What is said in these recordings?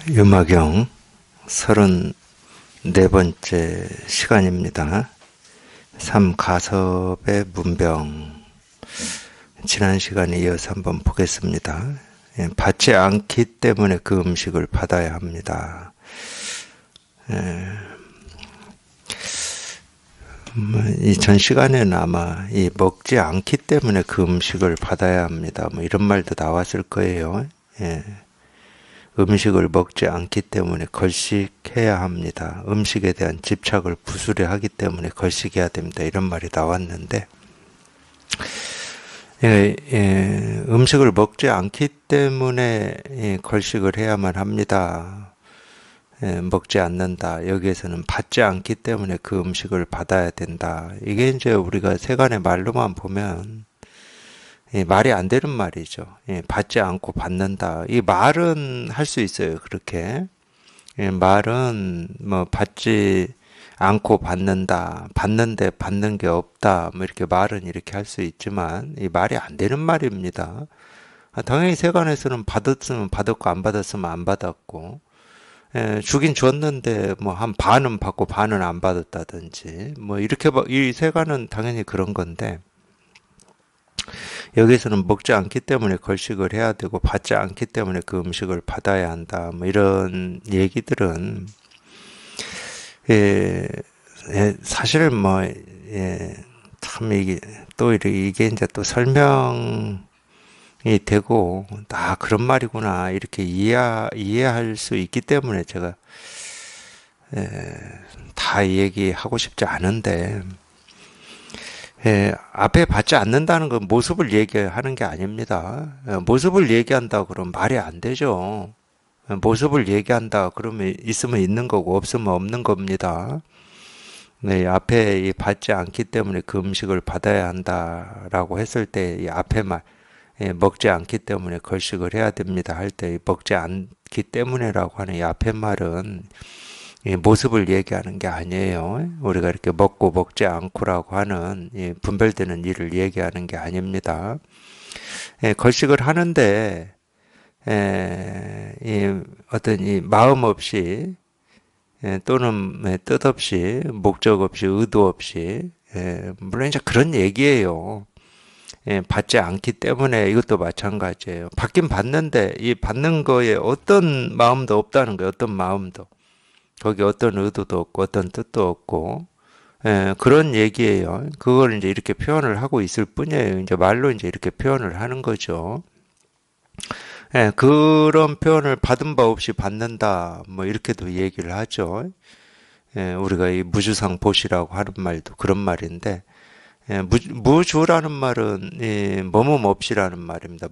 유마경 34번째 시간입니다. 삼가섭의 문병. 지난 시간에 이어서 한번 보겠습니다. 받지 않기 때문에 그 음식을 받아야 합니다. 이 전 시간에는 아마 이 먹지 않기 때문에 그 음식을 받아야 합니다. 뭐 이런 말도 나왔을 거예요. 음식을 먹지 않기 때문에 걸식해야 합니다. 음식에 대한 집착을 부수려 하기 때문에 걸식해야 됩니다. 이런 말이 나왔는데, 음식을 먹지 않기 때문에 걸식을 해야만 합니다. 먹지 않는다. 여기에서는 받지 않기 때문에 그 음식을 받아야 된다. 이게 이제 우리가 세간의 말로만 보면 말이 안 되는 말이죠. 받지 않고 받는다. 이 말은 할 수 있어요. 그렇게. 말은 뭐 받지 않고 받는다. 받는데 받는 게 없다. 뭐 이렇게 말은 이렇게 할 수 있지만 이 말이 안 되는 말입니다. 당연히 세간에서는 받았으면 받았고 안 받았으면 안 받았고, 주긴 줬는데 뭐 한 반은 받고 반은 안 받았다든지 뭐 이렇게 이 세간은 당연히 그런 건데, 여기서는 먹지 않기 때문에 걸식을 해야 되고 받지 않기 때문에 그 음식을 받아야 한다. 뭐 이런 얘기들은 사실 뭐 참 이게 이제 또 설명이 되고 그런 말이구나 이렇게 이해할 수 있기 때문에 제가 다 얘기하고 싶지 않은데. 앞에 받지 않는다는 건 모습을 얘기하는 게 아닙니다. 모습을 얘기한다 그러면 말이 안 되죠. 모습을 얘기한다 그러면 있으면 있는 거고 없으면 없는 겁니다. 앞에 받지 않기 때문에 그 음식을 받아야 한다라고 했을 때 이 앞에 말 먹지 않기 때문에 걸식을 해야 됩니다 할 때 먹지 않기 때문에라고 하는 이 앞에 말은 모습을 얘기하는 게 아니에요. 우리가 이렇게 먹고 먹지 않고라고 하는 분별되는 일을 얘기하는 게 아닙니다. 걸식을 하는데 어떤 이 마음 없이 또는 뜻 없이 목적 없이 의도 없이 물론 이제 그런 얘기예요. 받지 않기 때문에 이것도 마찬가지예요. 받긴 받는데 이 받는 거에 어떤 마음도 없다는 거예요. 어떤 마음도. 거기 어떤 의도도 없고 어떤 뜻도 없고 그런 얘기예요. 그걸 이제 이렇게 표현을 하고 있을 뿐이에요. 이제 말로 이제 이렇게 표현을 하는 거죠. 그런 표현을 받은 바 없이 받는다. 뭐 이렇게도 얘기를 하죠. 우리가 이 무주상 보시라고 하는 말도 그런 말인데, 무주라는 말은 머문 없이라는 말입니다.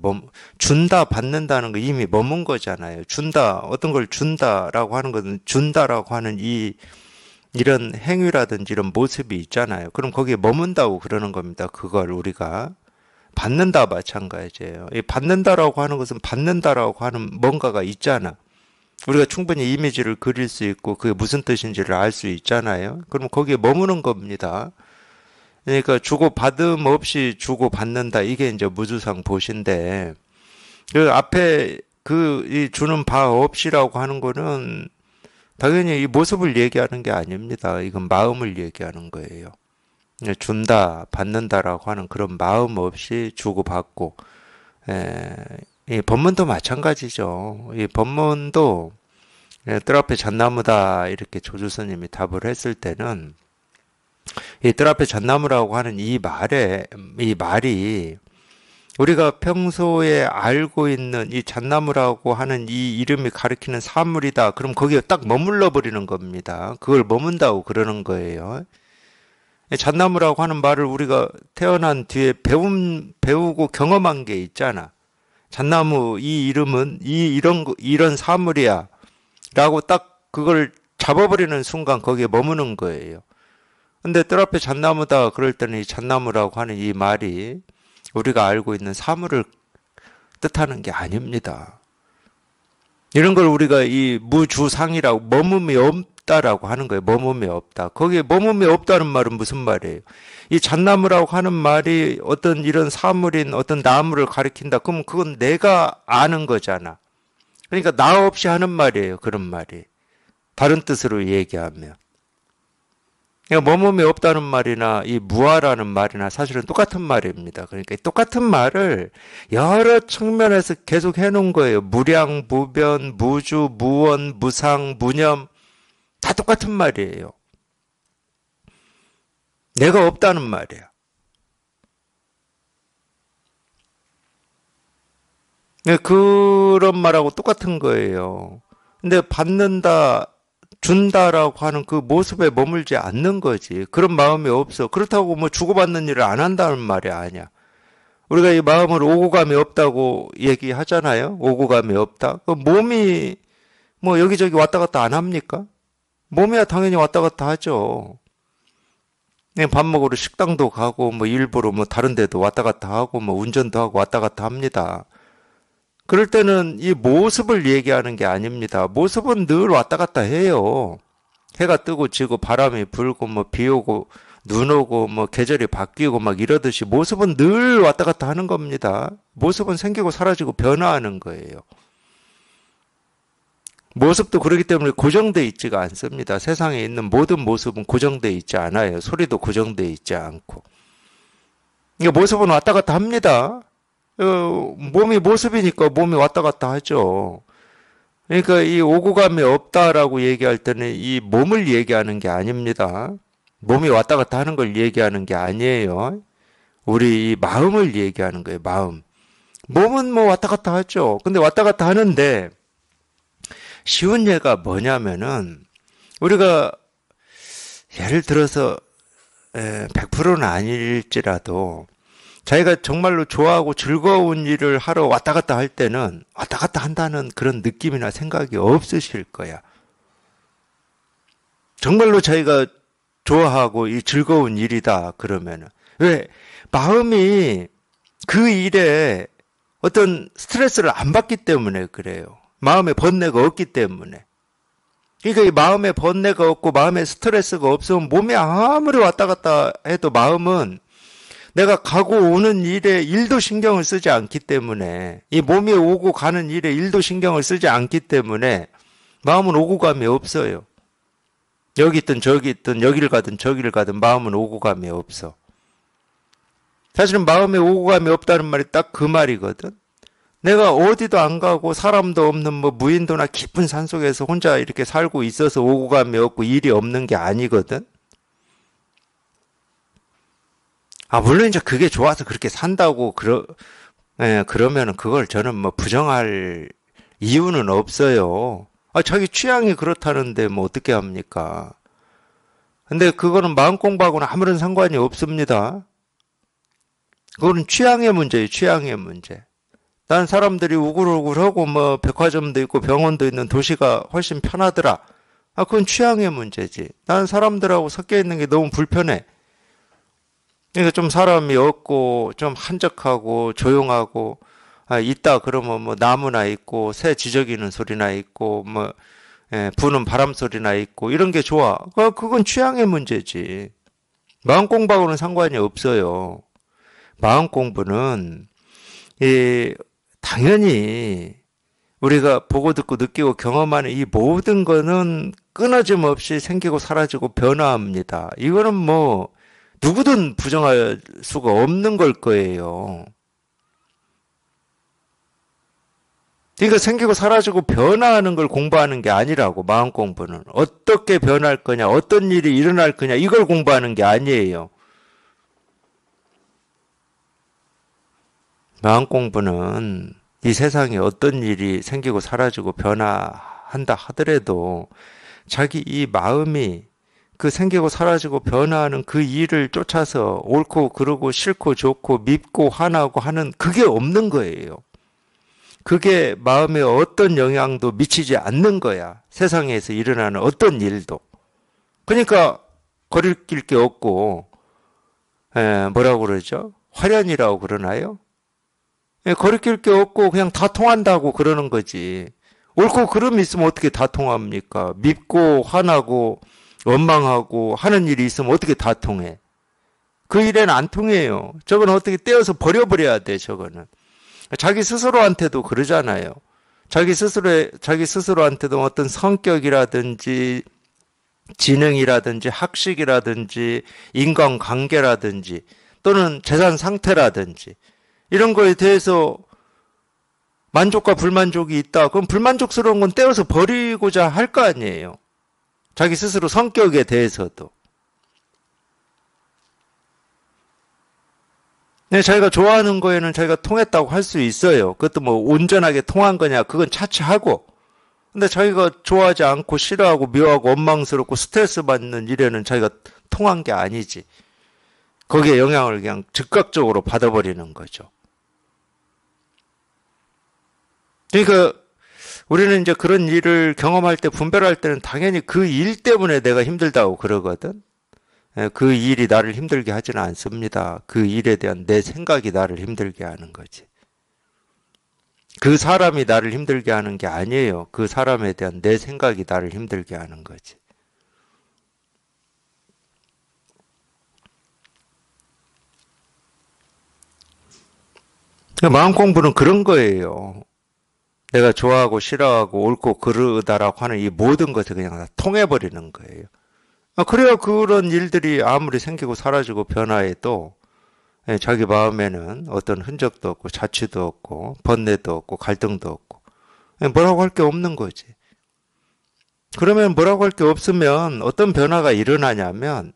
준다, 받는다는 거 이미 머문 거잖아요. 준다, 어떤 걸 준다라고 하는 것은 준다라고 하는 이런 행위라든지 이런 모습이 있잖아요. 그럼 거기에 머문다고 그러는 겁니다. 그걸 우리가 받는다 마찬가지예요. 이 받는다라고 하는 것은 받는다라고 하는 뭔가가 있잖아. 우리가 충분히 이미지를 그릴 수 있고 그게 무슨 뜻인지를 알 수 있잖아요. 그럼 거기에 머무는 겁니다. 그러니까 주고받음 없이 주고받는다. 이게 이제 무주상 보시인데, 그 앞에 이 주는 바 없이라고 하는 거는 당연히 이 모습을 얘기하는 게 아닙니다. 이건 마음을 얘기하는 거예요. 준다, 받는다라고 하는 그런 마음 없이 주고받고, 이 법문도 마찬가지죠. 이 법문도 뜰 앞에 잣나무다 이렇게 조주스님이 답을 했을 때는 이 뜰 앞에 잣나무라고 하는 이 말이 우리가 평소에 알고 있는 이 잣나무라고 하는 이 이름이 가리키는 사물이다. 그럼 거기에 딱 머물러 버리는 겁니다. 그걸 머문다고 그러는 거예요. 잣나무라고 하는 말을 우리가 태어난 뒤에 배우고 경험한 게 있잖아. 잣나무 이 이름은 이런 사물이야. 라고 딱 그걸 잡아버리는 순간 거기에 머무는 거예요. 근데 뜰 앞에 잣나무다 그럴 때는 이 잣나무라고 하는 이 말이 우리가 알고 있는 사물을 뜻하는 게 아닙니다. 이런 걸 우리가 이 무주상이라고 머금이 없다라고 하는 거예요. 머금이 없다. 거기에 머금이 없다는 말은 무슨 말이에요? 이 잣나무라고 하는 말이 어떤 이런 사물인 어떤 나무를 가리킨다. 그럼 그건 내가 아는 거잖아. 그러니까 나 없이 하는 말이에요. 그런 말이. 다른 뜻으로 얘기하면. 그러니까 머mom이 없다는 말이나 이 무아라는 말이나 사실은 똑같은 말입니다. 그러니까 똑같은 말을 여러 측면에서 계속 해놓은 거예요. 무량, 무변, 무주, 무원, 무상, 무념 다 똑같은 말이에요. 내가 없다는 말이야. 그런 말하고 똑같은 거예요. 근데 받는다, 준다라고 하는 그 모습에 머물지 않는 거지. 그런 마음이 없어. 그렇다고 뭐 주고받는 일을 안 한다는 말이 아니야. 우리가 이 마음을 오고감이 없다고 얘기하잖아요. 오고감이 없다. 그 몸이 뭐 여기저기 왔다 갔다 안 합니까? 몸이야 당연히 왔다 갔다 하죠. 그냥 밥 먹으러 식당도 가고 뭐 일부러 뭐 다른 데도 왔다 갔다 하고 뭐 운전도 하고 왔다 갔다 합니다. 그럴 때는 이 모습을 얘기하는 게 아닙니다. 모습은 늘 왔다 갔다 해요. 해가 뜨고 지고 바람이 불고 뭐 비 오고 눈 오고 뭐 계절이 바뀌고 막 이러듯이 모습은 늘 왔다 갔다 하는 겁니다. 모습은 생기고 사라지고 변화하는 거예요. 모습도 그렇기 때문에 고정되어 있지가 않습니다. 세상에 있는 모든 모습은 고정되어 있지 않아요. 소리도 고정되어 있지 않고. 그러니까 모습은 왔다 갔다 합니다. 몸이 모습이니까 몸이 왔다 갔다 하죠. 그러니까 이 오고감이 없다라고 얘기할 때는 이 몸을 얘기하는 게 아닙니다. 몸이 왔다 갔다 하는 걸 얘기하는 게 아니에요. 우리 이 마음을 얘기하는 거예요. 마음. 몸은 뭐 왔다 갔다 하죠. 근데 왔다 갔다 하는데 쉬운 예가 뭐냐면은 우리가 예를 들어서 100%는 아닐지라도 자기가 정말로 좋아하고 즐거운 일을 하러 왔다 갔다 할 때는 왔다 갔다 한다는 그런 느낌이나 생각이 없으실 거야. 정말로 자기가 좋아하고 이 즐거운 일이다 그러면은 왜 마음이 그 일에 어떤 스트레스를 안 받기 때문에 그래요. 마음에 번뇌가 없기 때문에. 그러니까 이 마음에 번뇌가 없고 마음에 스트레스가 없으면 몸이 아무리 왔다 갔다 해도 마음은 내가 가고 오는 일에 일도 신경을 쓰지 않기 때문에 이 몸이 오고 가는 일에 일도 신경을 쓰지 않기 때문에 마음은 오고감이 없어요. 여기 있든 저기 있든 여기를 가든 저기를 가든 마음은 오고감이 없어. 사실은 마음에 오고감이 없다는 말이 딱 그 말이거든. 내가 어디도 안 가고 사람도 없는 뭐 무인도나 깊은 산속에서 혼자 이렇게 살고 있어서 오고감이 없고 일이 없는 게 아니거든. 물론 이제 그게 좋아서 그렇게 산다고 그러면은 그걸 저는 뭐 부정할 이유는 없어요. 자기 취향이 그렇다는데 뭐 어떻게 합니까? 근데 그거는 마음 공부하고는 아무런 상관이 없습니다. 그거는 취향의 문제예요, 취향의 문제. 난 사람들이 우글우글하고 뭐 백화점도 있고 병원도 있는 도시가 훨씬 편하더라. 그건 취향의 문제지. 난 사람들하고 섞여 있는 게 너무 불편해. 그러니까 좀 사람이 없고 좀 한적하고 조용하고 있다 그러면 뭐 나무나 있고 새 지저귀는 소리나 있고 뭐 부는 바람 소리나 있고 이런 게 좋아. 그건 취향의 문제지. 마음 공부하고는 상관이 없어요. 마음 공부는 당연히 우리가 보고 듣고 느끼고 경험하는 이 모든 거는 끊어짐 없이 생기고 사라지고 변화합니다. 이거는 뭐 누구든 부정할 수가 없는 걸 거예요. 그러니까 생기고 사라지고 변화하는 걸 공부하는 게 아니라고, 마음 공부는. 어떻게 변할 거냐, 어떤 일이 일어날 거냐, 이걸 공부하는 게 아니에요. 마음 공부는 이 세상에 어떤 일이 생기고 사라지고 변화한다 하더라도 자기 이 마음이 그 생기고 사라지고 변화하는 그 일을 쫓아서 옳고 그르고 싫고 좋고 밉고 화나고 하는 그게 없는 거예요. 그게 마음에 어떤 영향도 미치지 않는 거야. 세상에서 일어나는 어떤 일도. 그러니까 거리낄 게 없고 뭐라고 그러죠? 화련이라고 그러나요? 거리낄 게 없고 그냥 다 통한다고 그러는 거지. 옳고 그름이 있으면 어떻게 다 통합니까? 밉고 화나고 원망하고 하는 일이 있으면 어떻게 다 통해? 그 일에는 안 통해요. 저건 어떻게 떼어서 버려버려야 돼, 저거는. 자기 스스로한테도 그러잖아요. 자기 스스로한테도 어떤 성격이라든지 지능이라든지 학식이라든지 인간관계라든지 또는 재산 상태라든지 이런 거에 대해서 만족과 불만족이 있다. 그럼 불만족스러운 건 떼어서 버리고자 할 거 아니에요. 자기 스스로 성격에 대해서도. 네, 자기가 좋아하는 거에는 자기가 통했다고 할 수 있어요. 그것도 뭐 온전하게 통한 거냐, 그건 차치하고. 근데 자기가 좋아하지 않고 싫어하고 미워하고 원망스럽고 스트레스 받는 일에는 자기가 통한 게 아니지. 거기에 영향을 그냥 즉각적으로 받아버리는 거죠. 그러니까 우리는 이제 그런 일을 경험할 때 분별할 때는 당연히 그 일 때문에 내가 힘들다고 그러거든. 그 일이 나를 힘들게 하지는 않습니다. 그 일에 대한 내 생각이 나를 힘들게 하는 거지. 그 사람이 나를 힘들게 하는 게 아니에요. 그 사람에 대한 내 생각이 나를 힘들게 하는 거지. 마음 공부는 그런 거예요. 내가 좋아하고 싫어하고 옳고 그르다라고 하는 이 모든 것을 그냥 다 통해버리는 거예요. 그래야 그런 일들이 아무리 생기고 사라지고 변화해도 자기 마음에는 어떤 흔적도 없고 자취도 없고 번뇌도 없고 갈등도 없고 뭐라고 할 게 없는 거지. 그러면 뭐라고 할 게 없으면 어떤 변화가 일어나냐면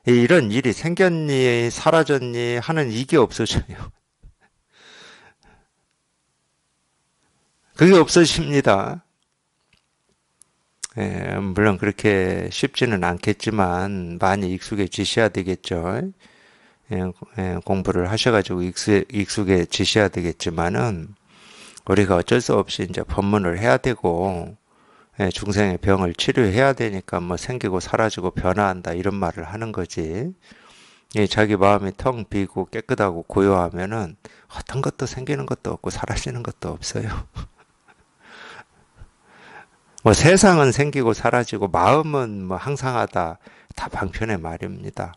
이런 일이 생겼니 사라졌니 하는 이게 없어져요. 그게 없어집니다. 물론 그렇게 쉽지는 않겠지만 많이 익숙해지셔야 되겠죠. 공부를 하셔가지고 익숙해지셔야 되겠지만은 우리가 어쩔 수 없이 이제 법문을 해야 되고 중생의 병을 치료해야 되니까 뭐 생기고 사라지고 변화한다 이런 말을 하는 거지. 자기 마음이 텅 비고 깨끗하고 고요하면은 어떤 것도 생기는 것도 없고 사라지는 것도 없어요. 뭐 세상은 생기고 사라지고 마음은 뭐 항상하다. 다 방편의 말입니다.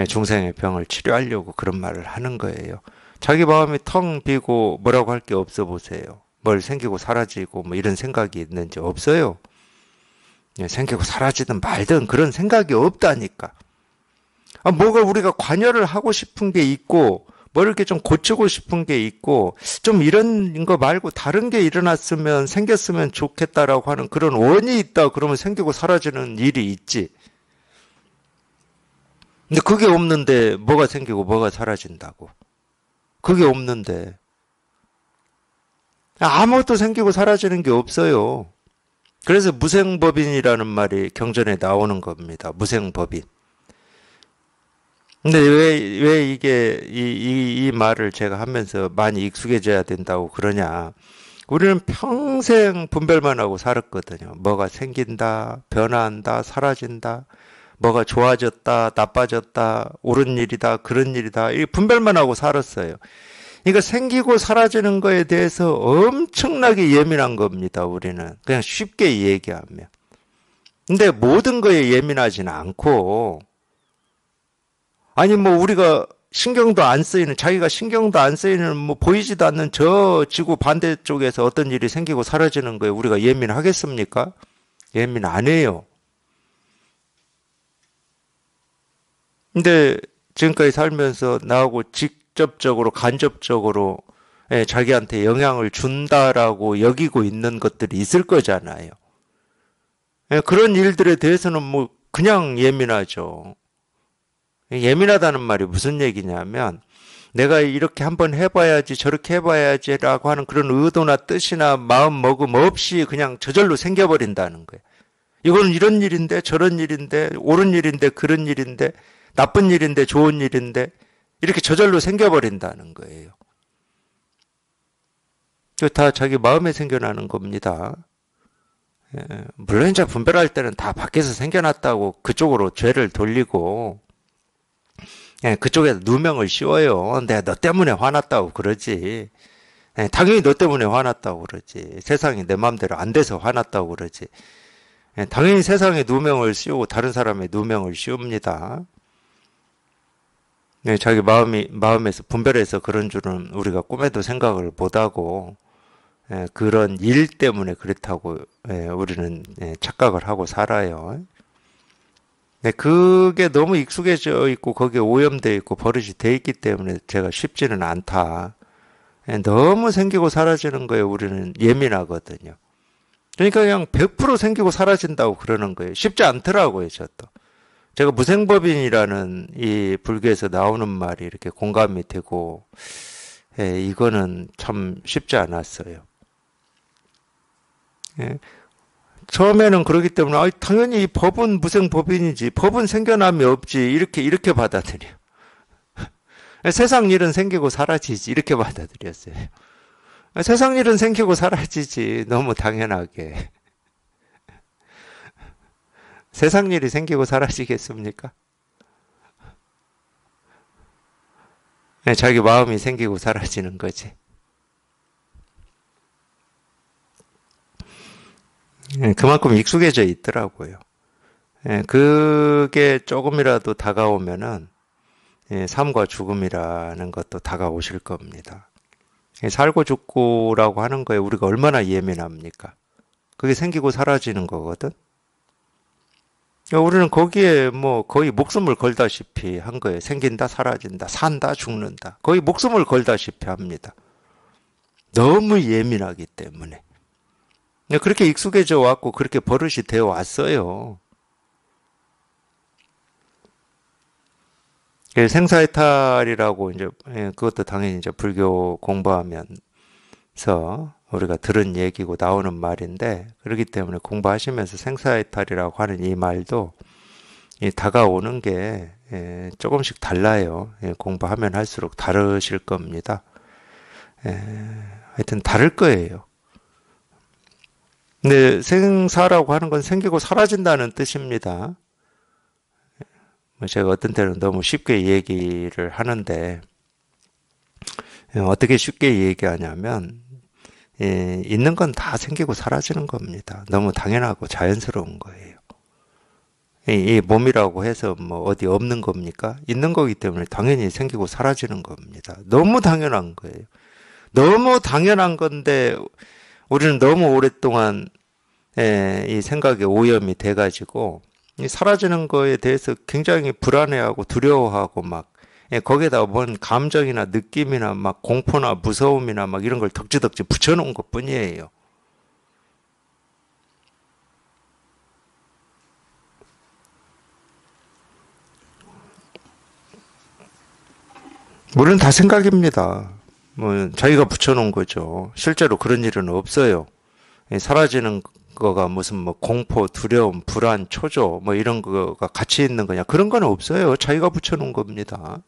중생의 병을 치료하려고 그런 말을 하는 거예요. 자기 마음이 텅 비고 뭐라고 할 게 없어 보세요. 뭘 생기고 사라지고 뭐 이런 생각이 있는지 없어요. 생기고 사라지든 말든 그런 생각이 없다니까. 뭐가 우리가 관여를 하고 싶은 게 있고 뭐 이렇게 좀 고치고 싶은 게 있고 좀 이런 거 말고 다른 게 일어났으면 생겼으면 좋겠다라고 하는 그런 원이 있다 그러면 생기고 사라지는 일이 있지. 근데 그게 없는데 뭐가 생기고 뭐가 사라진다고. 그게 없는데 아무것도 생기고 사라지는 게 없어요. 그래서 무생법인이라는 말이 경전에 나오는 겁니다. 무생법인. 근데 왜 이게, 이 말을 제가 하면서 많이 익숙해져야 된다고 그러냐. 우리는 평생 분별만 하고 살았거든요. 뭐가 생긴다, 변화한다, 사라진다, 뭐가 좋아졌다, 나빠졌다, 옳은 일이다, 그런 일이다. 이 분별만 하고 살았어요. 그러니까 생기고 사라지는 거에 대해서 엄청나게 예민한 겁니다, 우리는. 그냥 쉽게 얘기하면. 근데 모든 거에 예민하지는 않고, 아니 뭐 우리가 신경도 안 쓰이는 자기가 신경도 안 쓰이는 뭐 보이지도 않는 저 지구 반대쪽에서 어떤 일이 생기고 사라지는 거에 우리가 예민하겠습니까? 예민 안 해요. 근데 지금까지 살면서 나하고 직접적으로 간접적으로 자기한테 영향을 준다라고 여기고 있는 것들이 있을 거잖아요. 그런 일들에 대해서는 뭐 그냥 예민하죠. 예민하다는 말이 무슨 얘기냐면 내가 이렇게 한번 해봐야지 저렇게 해봐야지라고 하는 그런 의도나 뜻이나 마음 먹음 없이 그냥 저절로 생겨버린다는 거예요. 이거는 이런 일인데 저런 일인데 옳은 일인데 그런 일인데 나쁜 일인데 좋은 일인데 이렇게 저절로 생겨버린다는 거예요. 이거 다 자기 마음에 생겨나는 겁니다. 물론 이제 분별할 때는 다 밖에서 생겨났다고 그쪽으로 죄를 돌리고 그쪽에다 누명을 씌워요. 내가 너 때문에 화났다고 그러지. 당연히 너 때문에 화났다고 그러지. 세상이 내 마음대로 안 돼서 화났다고 그러지. 당연히 세상에 누명을 씌우고 다른 사람의 누명을 씌웁니다. 자기 마음에서 분별해서 그런 줄은 우리가 꿈에도 생각을 못하고 그런 일 때문에 그렇다고 우리는 착각을 하고 살아요. 그게 너무 익숙해져 있고 거기에 오염되어 있고 버릇이 돼 있기 때문에 제가 쉽지는 않다. 너무 생기고 사라지는 거에 우리는 예민하거든요. 그러니까 그냥 100% 생기고 사라진다고 그러는 거예요. 쉽지 않더라고요, 저도. 제가 무생법인이라는 이 불교에서 나오는 말이 이렇게 공감이 되고, 이거는 참 쉽지 않았어요. 예, 처음에는 그러기 때문에, 당연히 이 법은 무생법인이지, 법은 생겨남이 없지, 이렇게 받아들여. 세상 일은 생기고 사라지지, 이렇게 받아들였어요. 세상 일은 생기고 사라지지, 너무 당연하게. 세상 일이 생기고 사라지겠습니까? 자기 마음이 생기고 사라지는 거지. 그만큼 익숙해져 있더라고요. 그게 조금이라도 다가오면은 삶과 죽음이라는 것도 다가오실 겁니다. 살고 죽고라고 하는 거에 우리가 얼마나 예민합니까? 그게 생기고 사라지는 거거든. 우리는 거기에 뭐 거의 목숨을 걸다시피 한 거예요. 생긴다, 사라진다, 산다, 죽는다. 거의 목숨을 걸다시피 합니다. 너무 예민하기 때문에. 그렇게 익숙해져 왔고 그렇게 버릇이 되어 왔어요. 생사해탈이라고 이제 그것도 당연히 이제 불교 공부하면서 우리가 들은 얘기고 나오는 말인데 그렇기 때문에 공부하시면서 생사해탈이라고 하는 이 말도 다가오는 게 조금씩 달라요. 공부하면 할수록 다르실 겁니다. 하여튼 다를 거예요. 근데 생사라고 하는 건 생기고 사라진다는 뜻입니다. 제가 어떤 때는 너무 쉽게 얘기를 하는데 어떻게 쉽게 얘기하냐면 있는 건 다 생기고 사라지는 겁니다. 너무 당연하고 자연스러운 거예요. 이 몸이라고 해서 뭐 어디 없는 겁니까? 있는 거기 때문에 당연히 생기고 사라지는 겁니다. 너무 당연한 거예요. 너무 당연한 건데 우리는 너무 오랫동안 이 생각에 오염이 돼가지고 이 사라지는 거에 대해서 굉장히 불안해하고 두려워하고 막 거기에다 뭔 감정이나 느낌이나 막 공포나 무서움이나 막 이런 걸 덕지덕지 붙여놓은 것 뿐이에요. 물론 다 생각입니다. 뭐 자기가 붙여놓은 거죠. 실제로 그런 일은 없어요. 사라지는 거가 무슨 뭐 공포, 두려움, 불안, 초조 뭐 이런 거가 같이 있는 거냐 그런 건 없어요. 자기가 붙여놓은 겁니다.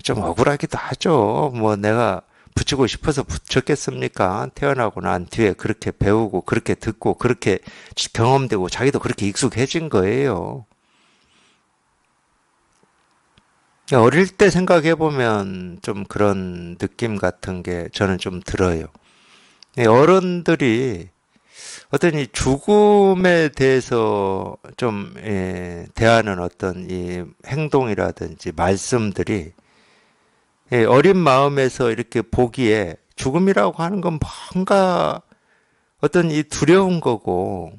좀 억울하기도 하죠. 뭐 내가 붙이고 싶어서 붙였겠습니까? 태어나고 난 뒤에 그렇게 배우고 그렇게 듣고 그렇게 경험되고 자기도 그렇게 익숙해진 거예요. 어릴 때 생각해 보면 좀 그런 느낌 같은 게 저는 좀 들어요. 어른들이 어떤 이 죽음에 대해서 좀 대하는 어떤 이 행동이라든지 말씀들이 어린 마음에서 이렇게 보기에 죽음이라고 하는 건 뭔가 어떤 이 두려운 거고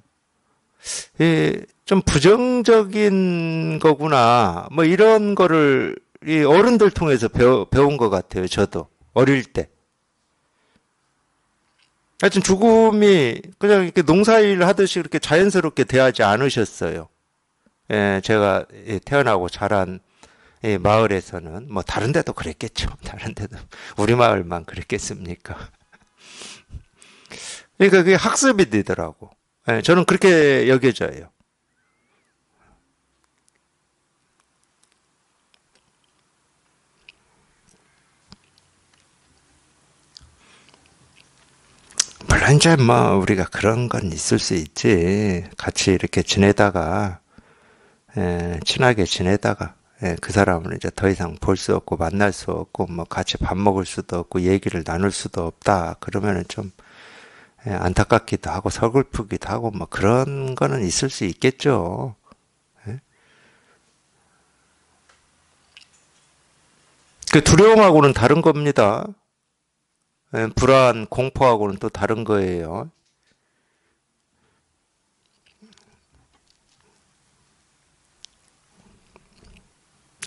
좀 부정적인 거구나 뭐 이런 거를 이 어른들 통해서 배운 것 같아요. 저도 어릴 때. 하여튼 죽음이 그냥 이렇게 농사일 하듯이 그렇게 자연스럽게 대하지 않으셨어요. 제가 태어나고 자란 이 마을에서는 뭐 다른 데도 그랬겠죠. 다른 데도 우리 마을만 그랬겠습니까? 그러니까 그게 학습이 되더라고. 저는 그렇게 여겨져요. 물론 이제 뭐 우리가 그런 건 있을 수 있지. 같이 이렇게 지내다가 친하게 지내다가 그 사람을 이제 더 이상 볼 수 없고 만날 수 없고 뭐 같이 밥 먹을 수도 없고 얘기를 나눌 수도 없다. 그러면은 좀 안타깝기도 하고 서글프기도 하고 뭐 그런 거는 있을 수 있겠죠. 예? 그 두려움하고는 다른 겁니다. 불안, 공포하고는 또 다른 거예요.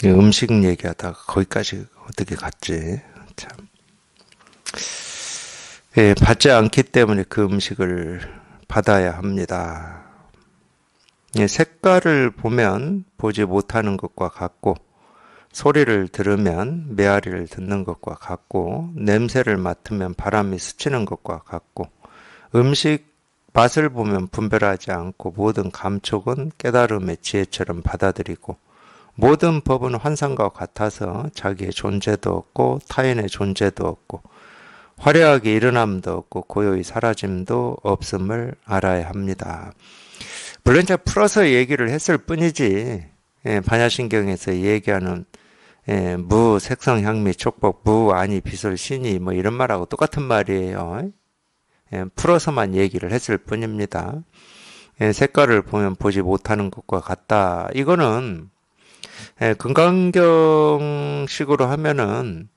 음식 얘기하다가 거기까지 어떻게 갔지? 참. 예, 받지 않기 때문에 그 음식을 받아야 합니다. 예, 색깔을 보면 보지 못하는 것과 같고, 소리를 들으면 메아리를 듣는 것과 같고, 냄새를 맡으면 바람이 스치는 것과 같고, 음식 맛을 보면 분별하지 않고 모든 감촉은 깨달음의 지혜처럼 받아들이고, 모든 법은 환상과 같아서 자기의 존재도 없고 타인의 존재도 없고 화려하게 일어남도 없고 고요히 사라짐도 없음을 알아야 합니다. 물론 이제 풀어서 얘기를 했을 뿐이지, 반야신경에서 얘기하는 무, 색성, 향미, 촉법, 무, 아니, 비설, 신이 뭐 이런 말하고 똑같은 말이에요. 풀어서만 얘기를 했을 뿐입니다. 색깔을 보면 보지 못하는 것과 같다. 이거는 금강경식으로 하면은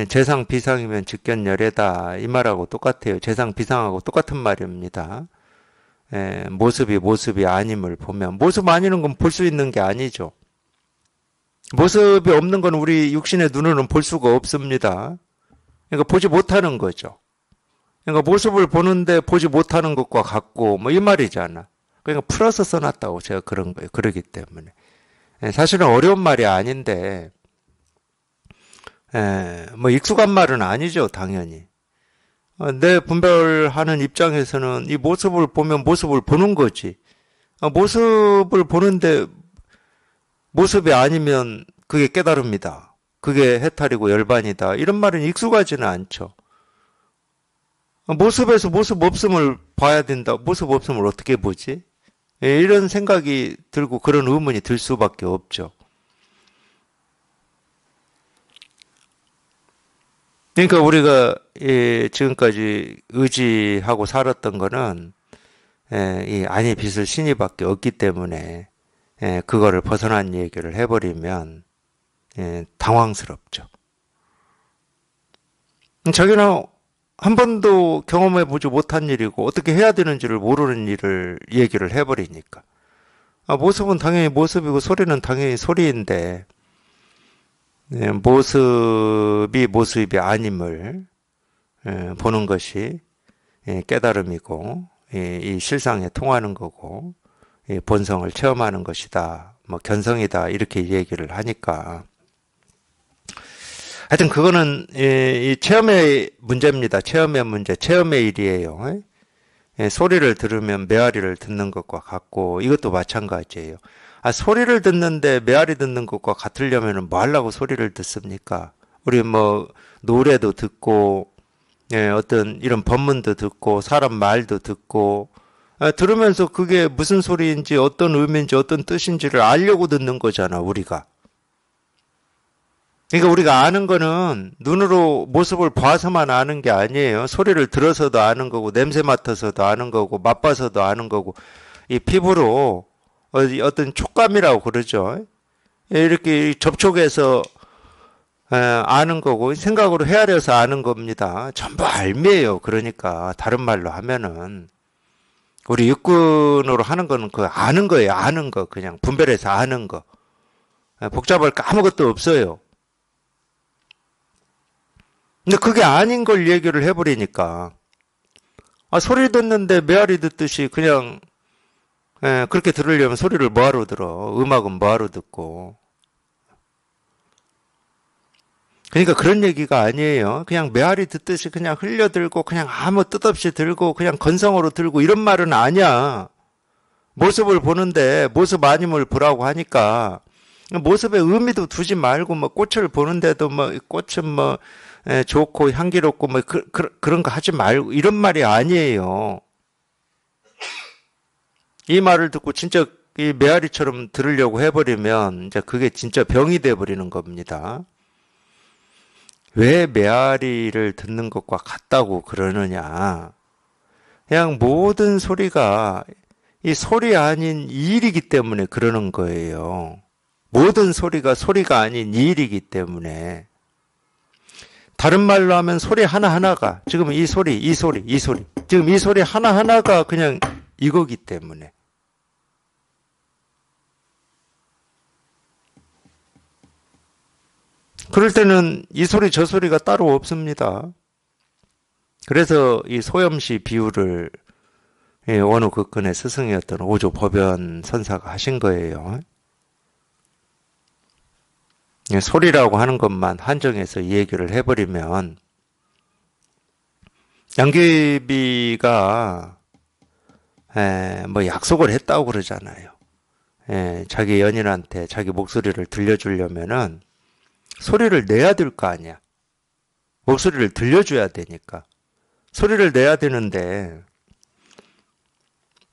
재상 비상이면 즉견열애다 이 말하고 똑같아요. 재상 비상하고 똑같은 말입니다. 모습이 아님을 보면, 모습 아니는 건 볼 수 있는 게 아니죠. 모습이 없는 건 우리 육신의 눈으로는 볼 수가 없습니다. 그러니까 보지 못하는 거죠. 그러니까 모습을 보는데 보지 못하는 것과 같고 뭐 이 말이잖아. 그러니까 풀어서 써놨다고 제가 그런 거예요. 그러기 때문에. 사실은 어려운 말이 아닌데, 뭐 익숙한 말은 아니죠, 당연히. 내 분별하는 입장에서는 이 모습을 보면 모습을 보는 거지. 모습을 보는데 모습이 아니면 그게 깨달음이다. 그게 해탈이고 열반이다. 이런 말은 익숙하지는 않죠. 모습에서 모습 없음을 봐야 된다. 모습 없음을 어떻게 보지? 이런 생각이 들고 그런 의문이 들 수밖에 없죠. 그러니까 우리가 지금까지 의지하고 살았던 거는 이 아니 빛을 신이밖에 없기 때문에 그거를 벗어난 얘기를 해버리면 당황스럽죠. 자기는 한 번도 경험해보지 못한 일이고 어떻게 해야 되는지를 모르는 일을 얘기를 해버리니까. 모습은 당연히 모습이고 소리는 당연히 소리인데 모습이 아님을 보는 것이 깨달음이고 이 실상에 통하는 거고 본성을 체험하는 것이다. 뭐 견성이다. 이렇게 얘기를 하니까 하여튼 그거는 이 체험의 문제입니다. 체험의 문제, 체험의 일이에요. 소리를 들으면 메아리를 듣는 것과 같고 이것도 마찬가지예요. 소리를 듣는데 메아리 듣는 것과 같으려면 뭐 하려고 소리를 듣습니까? 우리 뭐 노래도 듣고 어떤 이런 법문도 듣고 사람 말도 듣고 들으면서 그게 무슨 소리인지 어떤 의미인지 어떤 뜻인지를 알려고 듣는 거잖아, 우리가. 그러니까 우리가 아는 거는 눈으로 모습을 봐서만 아는 게 아니에요. 소리를 들어서도 아는 거고, 냄새 맡아서도 아는 거고, 맛봐서도 아는 거고, 이 피부로 어떤 촉감이라고 그러죠. 이렇게 접촉해서 아는 거고, 생각으로 헤아려서 아는 겁니다. 전부 알미예요. 그러니까 다른 말로 하면은 우리 육군으로 하는 거는 그 아는 거예요. 아는 거, 그냥 분별해서 아는 거. 복잡할 거 아무것도 없어요. 근데 그게 아닌 걸 얘기를 해버리니까 소리 듣는데 메아리 듣듯이 그냥 그렇게 들으려면 소리를 뭐하러 들어? 음악은 뭐하러 듣고? 그러니까 그런 얘기가 아니에요. 그냥 메아리 듣듯이 그냥 흘려들고 그냥 아무 뜻 없이 들고 그냥 건성으로 들고 이런 말은 아니야. 모습을 보는데 모습 아님을 보라고 하니까 모습에 의미도 두지 말고 뭐 꽃을 보는데도 뭐 꽃은 뭐 좋고 향기롭고 뭐 그런 거 하지 말고 이런 말이 아니에요. 이 말을 듣고 진짜 이 메아리처럼 들으려고 해버리면 이제 그게 진짜 병이 돼버리는 겁니다. 왜 메아리를 듣는 것과 같다고 그러느냐? 그냥 모든 소리가 이 소리 아닌 이 일이기 때문에 그러는 거예요. 모든 소리가 소리가 아닌 이 일이기 때문에 다른 말로 하면 소리 하나하나가 지금 이 소리, 이 소리, 이 소리. 지금 이 소리 하나하나가 그냥 이거기 때문에. 그럴 때는 이 소리 저 소리가 따로 없습니다. 그래서 이 소염시 비유를 어느 극근의 스승이었던 오조 법연 선사가 하신 거예요. 소리라고 하는 것만 한정해서 이 얘기를 해버리면 양귀비가 뭐 약속을 했다고 그러잖아요. 자기 연인한테 자기 목소리를 들려주려면은 소리를 내야 될 거 아니야. 목소리를 들려줘야 되니까. 소리를 내야 되는데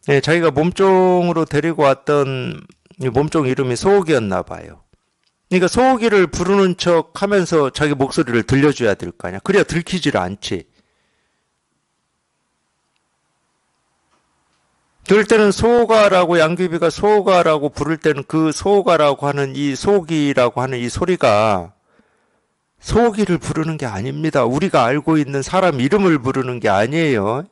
자기가 몸종으로 데리고 왔던 몸종 이름이 소옥이었나 봐요. 그러니까 소옥이를 부르는 척 하면서 자기 목소리를 들려줘야 될 거 아니야. 그래야 들키질 않지. 그럴 때는 소오가라고 양귀비가 소오가라고 부를 때는 그 소오가라고 하는 이 소옥이라고 하는 이 소리가 소옥이를 부르는 게 아닙니다. 우리가 알고 있는 사람 이름을 부르는 게 아니에요.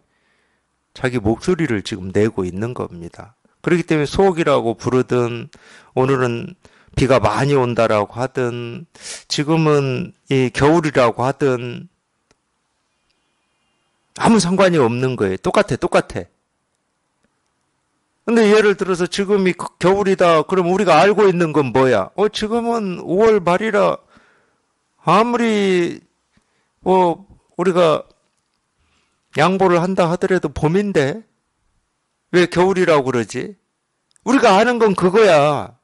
자기 목소리를 지금 내고 있는 겁니다. 그렇기 때문에 소옥이라고 부르든 오늘은 비가 많이 온다라고 하든 지금은 이 겨울이라고 하든 아무 상관이 없는 거예요. 똑같아. 근데 예를 들어서 지금이 겨울이다. 그럼 우리가 알고 있는 건 뭐야? 지금은 5월 말이라 아무리 우리가 양보를 한다 하더라도 봄인데 왜 겨울이라고 그러지? 우리가 아는 건 그거야.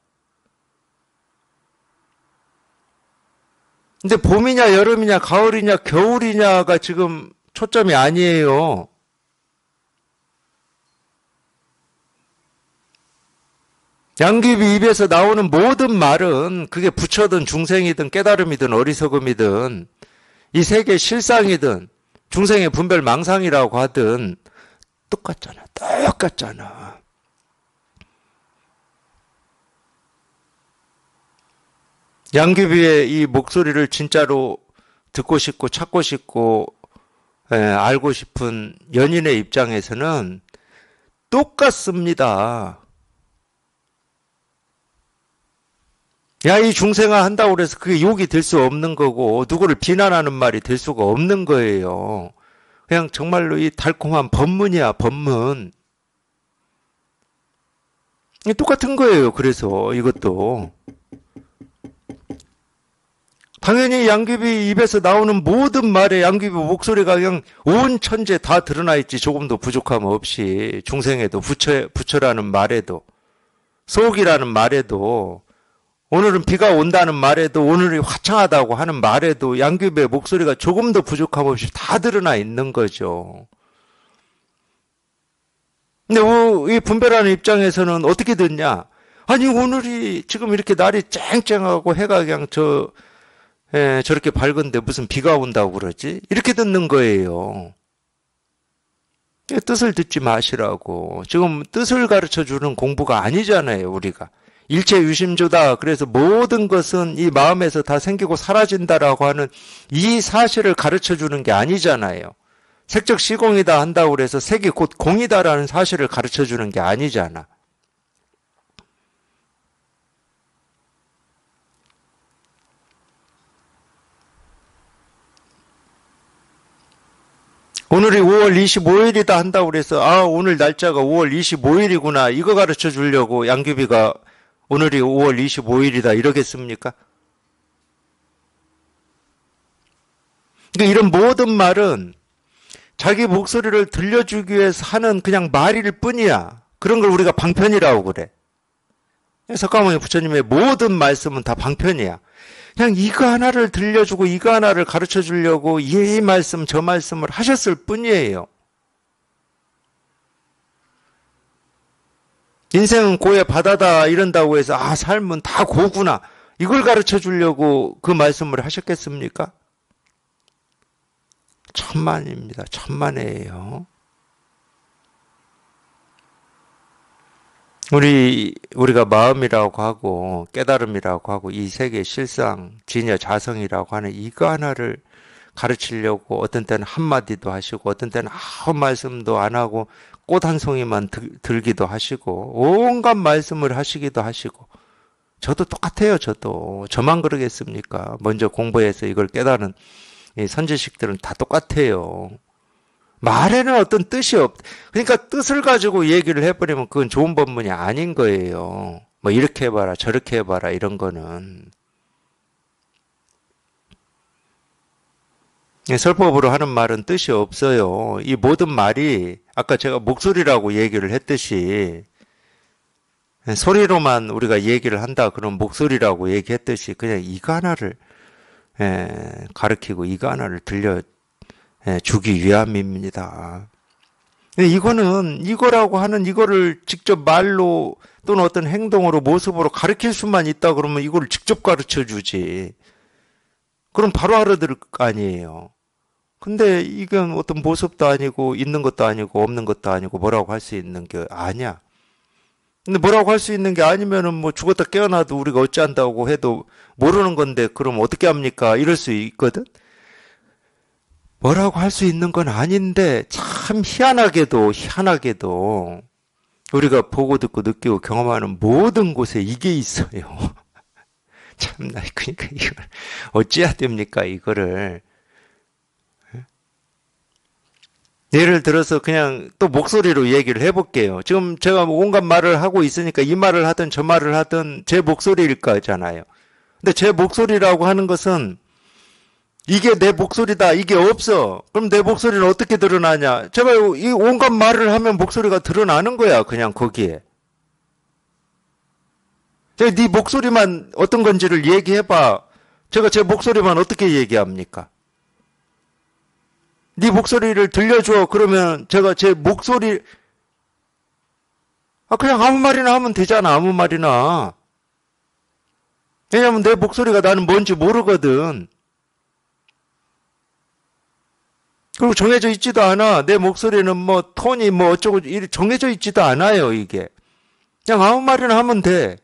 근데 봄이냐 여름이냐 가을이냐 겨울이냐가 지금 초점이 아니에요. 양귀비 입에서 나오는 모든 말은 그게 부처든 중생이든 깨달음이든 어리석음이든 이 세계 실상이든 중생의 분별 망상이라고 하든 똑같잖아. 양귀비의 이 목소리를 진짜로 듣고 싶고 찾고 싶고 알고 싶은 연인의 입장에서는 똑같습니다. 야, 이 중생아 한다고 그래서 그게 욕이 될 수 없는 거고 누구를 비난하는 말이 될 수가 없는 거예요. 그냥 정말로 이 달콤한 법문이야, 법문. 똑같은 거예요. 그래서 이것도 당연히 양귀비 입에서 나오는 모든 말에 양귀비 목소리가 그냥 온 천재 다 드러나 있지. 조금도 부족함 없이 중생에도 부처라는 말에도 소옥이라는 말에도 오늘은 비가 온다는 말에도 오늘이 화창하다고 하는 말에도 양귀비의 목소리가 조금도 부족함 없이 다 드러나 있는 거죠. 근데 이 분별하는 입장에서는 어떻게 듣냐? 아니 오늘이 지금 이렇게 날이 쨍쨍하고 해가 그냥 저렇게 밝은데 무슨 비가 온다고 그러지? 이렇게 듣는 거예요. 뜻을 듣지 마시라고. 지금 뜻을 가르쳐주는 공부가 아니잖아요, 우리가. 일체 유심조다. 그래서 모든 것은 이 마음에서 다 생기고 사라진다라고 하는 이 사실을 가르쳐주는 게 아니잖아요. 색적 시공이다 한다고 그래서 색이 곧 공이다라는 사실을 가르쳐주는 게 아니잖아. 오늘이 5월 25일이다 한다고 그래서 오늘 날짜가 5월 25일이구나 이거 가르쳐 주려고 양귀비가 오늘이 5월 25일이다 이러겠습니까? 그러니까 이런 모든 말은 자기 목소리를 들려주기 위해서 하는 그냥 말일 뿐이야. 그런 걸 우리가 방편이라고 그래. 석가모니 부처님의 모든 말씀은 다 방편이야. 그냥 이거 하나를 들려주고 이거 하나를 가르쳐 주려고 이 말씀 저 말씀을 하셨을 뿐이에요. 인생은 고의 바다다 이런다고 해서 삶은 다 고구나 이걸 가르쳐 주려고 그 말씀을 하셨겠습니까? 천만입니다. 천만이에요. 우리가 마음이라고 하고 깨달음이라고 하고 이 세계 실상 진여 자성이라고 하는 이거 하나를 가르치려고 어떤 때는 한마디도 하시고 어떤 때는 아무 말씀도 안 하고 꽃 한 송이만 들기도 하시고 온갖 말씀을 하시기도 하시고 저도 똑같아요. 저만 그러겠습니까? 먼저 공부해서 이걸 깨달은 이 선지식들은 다 똑같아요. 말에는 어떤 뜻이 그러니까 뜻을 가지고 얘기를 해버리면 그건 좋은 법문이 아닌 거예요. 뭐 이렇게 해봐라 저렇게 해봐라 이런 거는 설법으로 하는 말은 뜻이 없어요. 이 모든 말이 아까 제가 목소리라고 얘기를 했듯이 소리로만 우리가 얘기를 한다 그런 목소리라고 얘기했듯이 그냥 이거 하나를 가르치고 이거 하나를 들려주기 위함입니다. 이거는 이거라고 하는 이거를 직접 말로 또는 어떤 행동으로 모습으로 가르칠 수만 있다 그러면 이걸 직접 가르쳐 주지. 그럼 바로 알아들을 거 아니에요. 근데 이건 어떤 모습도 아니고 있는 것도 아니고 없는 것도 아니고 뭐라고 할 수 있는 게 아니야. 근데 뭐라고 할 수 있는 게 아니면은 뭐 죽었다 깨어나도 우리가 어찌한다고 해도 모르는 건데 그럼 어떻게 합니까? 이럴 수 있거든. 뭐라고 할 수 있는 건 아닌데 참 희한하게도 우리가 보고 듣고 느끼고 경험하는 모든 곳에 이게 있어요. 참나 그러니까 이걸 어찌해야 됩니까? 이거를 예를 들어서 그냥 또 목소리로 얘기를 해볼게요. 지금 제가 온갖 말을 하고 있으니까 이 말을 하든 저 말을 하든 제 목소리일 거잖아요. 근데 제 목소리라고 하는 것은 이게 내 목소리다. 이게 없어. 그럼 내 목소리는 어떻게 드러나냐? 제가 이 온갖 말을 하면 목소리가 드러나는 거야. 그냥 거기에. 제가 네 목소리만 어떤 건지를 얘기해봐. 제가 제 목소리만 어떻게 얘기합니까? 네 목소리를 들려줘. 그러면 제가 제 목소리 그냥 아무 말이나 하면 되잖아. 아무 말이나. 왜냐면 내 목소리가 나는 뭔지 모르거든. 그리고 정해져 있지도 않아. 내 목소리는 뭐 톤이 뭐 어쩌고 정해져 있지도 않아요. 이게. 그냥 아무 말이나 하면 돼.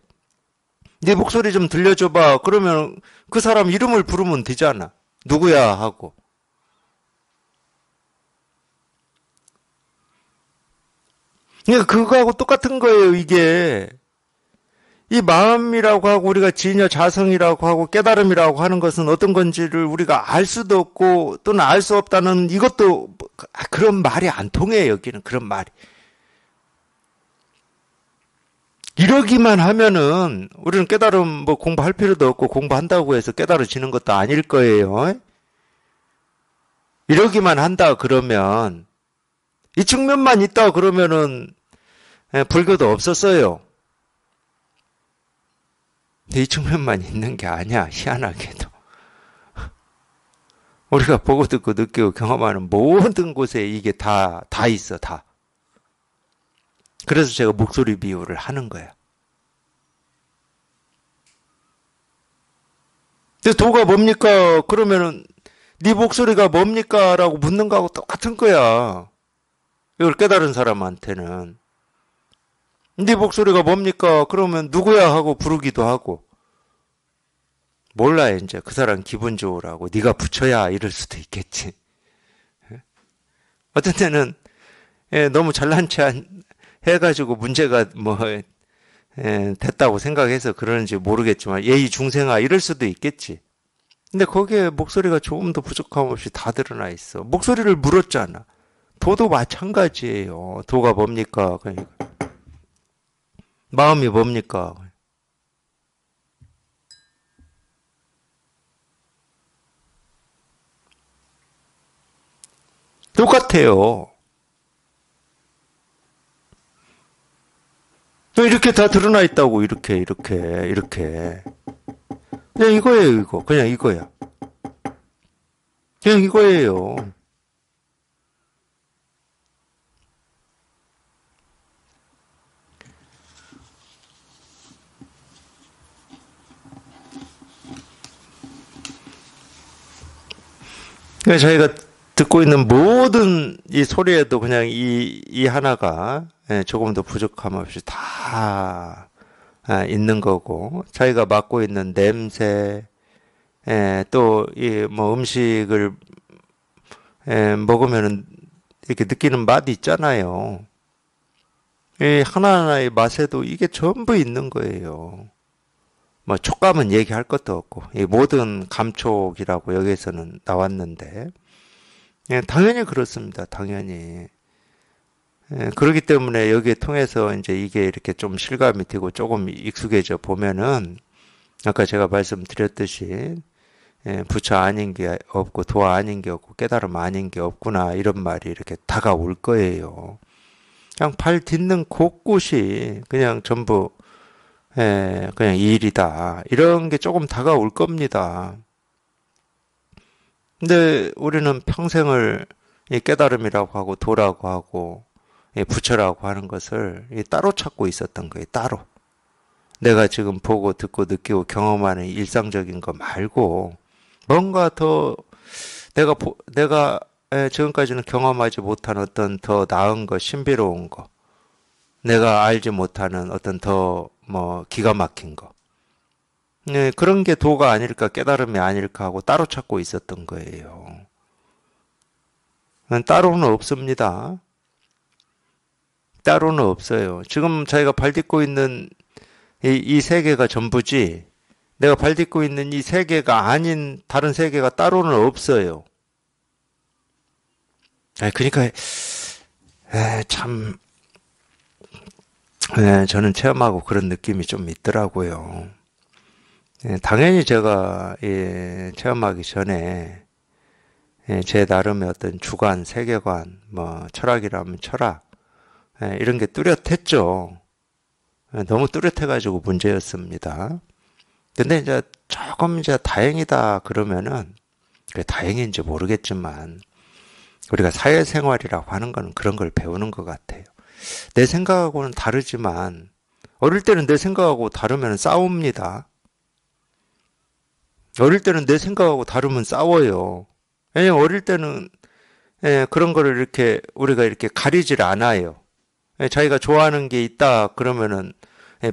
네 목소리 좀 들려줘봐. 그러면 그 사람 이름을 부르면 되잖아. 누구야 하고. 그러니까 그거하고 똑같은 거예요, 이게. 이 마음이라고 하고 우리가 진여 자성이라고 하고 깨달음이라고 하는 것은 어떤 건지를 우리가 알 수도 없고 또는 알 수 없다는 이것도 그런 말이 안 통해요, 여기는. 그런 말이. 이러기만 하면은 우리는 깨달음 뭐 공부할 필요도 없고 공부한다고 해서 깨달아지는 것도 아닐 거예요. 이러기만 한다 그러면 이 측면만 있다 그러면은 불교도 없었어요. 근데 이 측면만 있는 게 아니야. 희한하게도. 우리가 보고 듣고 느끼고 경험하는 모든 곳에 이게 다 있어. 다. 그래서 제가 목소리 비유를 하는 거야. 근데 도가 뭡니까? 그러면은 네 목소리가 뭡니까? 라고 묻는 거하고 똑같은 거야. 이걸 깨달은 사람한테는. 네 목소리가 뭡니까? 그러면 누구야? 하고 부르기도 하고. 몰라 이제 그 사람 기분 좋으라고 네가 붙여야 이럴 수도 있겠지. 어떤 때는 너무 잘난 체 해가지고 문제가 뭐 됐다고 생각해서 그러는지 모르겠지만 예의 중생아 이럴 수도 있겠지. 근데 거기에 목소리가 조금 더 부족함 없이 다 드러나 있어. 목소리를 물었잖아. 도도 마찬가지예요. 도가 뭡니까? 그러니까. 마음이 뭡니까? 똑같아요. 이렇게 다 드러나 있다고, 이렇게. 그냥 이거예요, 이거. 그냥 이거야. 그냥 이거예요. 그러니까 저희가 듣고 있는 모든 이 소리에도 그냥 이 하나가 조금 더 부족함 없이 다 있는 거고, 저희가 맡고 있는 냄새, 또, 이, 뭐, 음식을, 먹으면은 이렇게 느끼는 맛이 있잖아요. 이 하나하나의 맛에도 이게 전부 있는 거예요. 뭐, 촉감은 얘기할 것도 없고, 이 모든 감촉이라고 여기에서는 나왔는데, 당연히 그렇습니다. 당연히. 그렇기 때문에 여기에 통해서 이제 이게 이렇게 좀 실감이 되고 조금 익숙해져 보면은, 아까 제가 말씀드렸듯이, 부처 아닌 게 없고 도화 아닌 게 없고 깨달음 아닌 게 없구나 이런 말이 이렇게 다가올 거예요. 그냥 발 딛는 곳곳이 그냥 전부 그냥 이 일이다 이런 게 조금 다가올 겁니다. 근데 우리는 평생을 이 깨달음이라고 하고 도라고 하고 이 부처라고 하는 것을 따로 찾고 있었던 거예요. 따로. 내가 지금 보고 듣고 느끼고 경험하는 일상적인 거 말고 뭔가 더 내가 지금까지는 경험하지 못한 어떤 더 나은 거, 신비로운 거, 내가 알지 못하는 어떤 더 뭐 기가 막힌 거. 네, 그런 게 도가 아닐까, 깨달음이 아닐까 하고 따로 찾고 있었던 거예요. 따로는 없습니다. 따로는 없어요. 지금 저희가 발 딛고 있는 이 세계가 전부지, 내가 발 딛고 있는 이 세계가 아닌 다른 세계가 따로는 없어요. 그러니까 참 저는 체험하고 그런 느낌이 좀 있더라고요. 당연히 제가 체험하기 전에 제 나름의 어떤 주관, 세계관, 뭐 철학이라면 철학 이런 게 뚜렷했죠. 너무 뚜렷해가지고 문제였습니다. 근데 이제 조금 이제 다행이다 그러면은 그게 다행인지 모르겠지만 우리가 사회생활이라고 하는 거는 그런 걸 배우는 것 같아요. 내 생각하고는 다르지만 어릴 때는 내 생각하고 다르면 싸웁니다. 어릴 때는 내 생각하고 다르면 싸워요. 왜냐면 어릴 때는 그런 거를 이렇게 우리가 이렇게 가리질 않아요. 자기가 좋아하는 게 있다 그러면은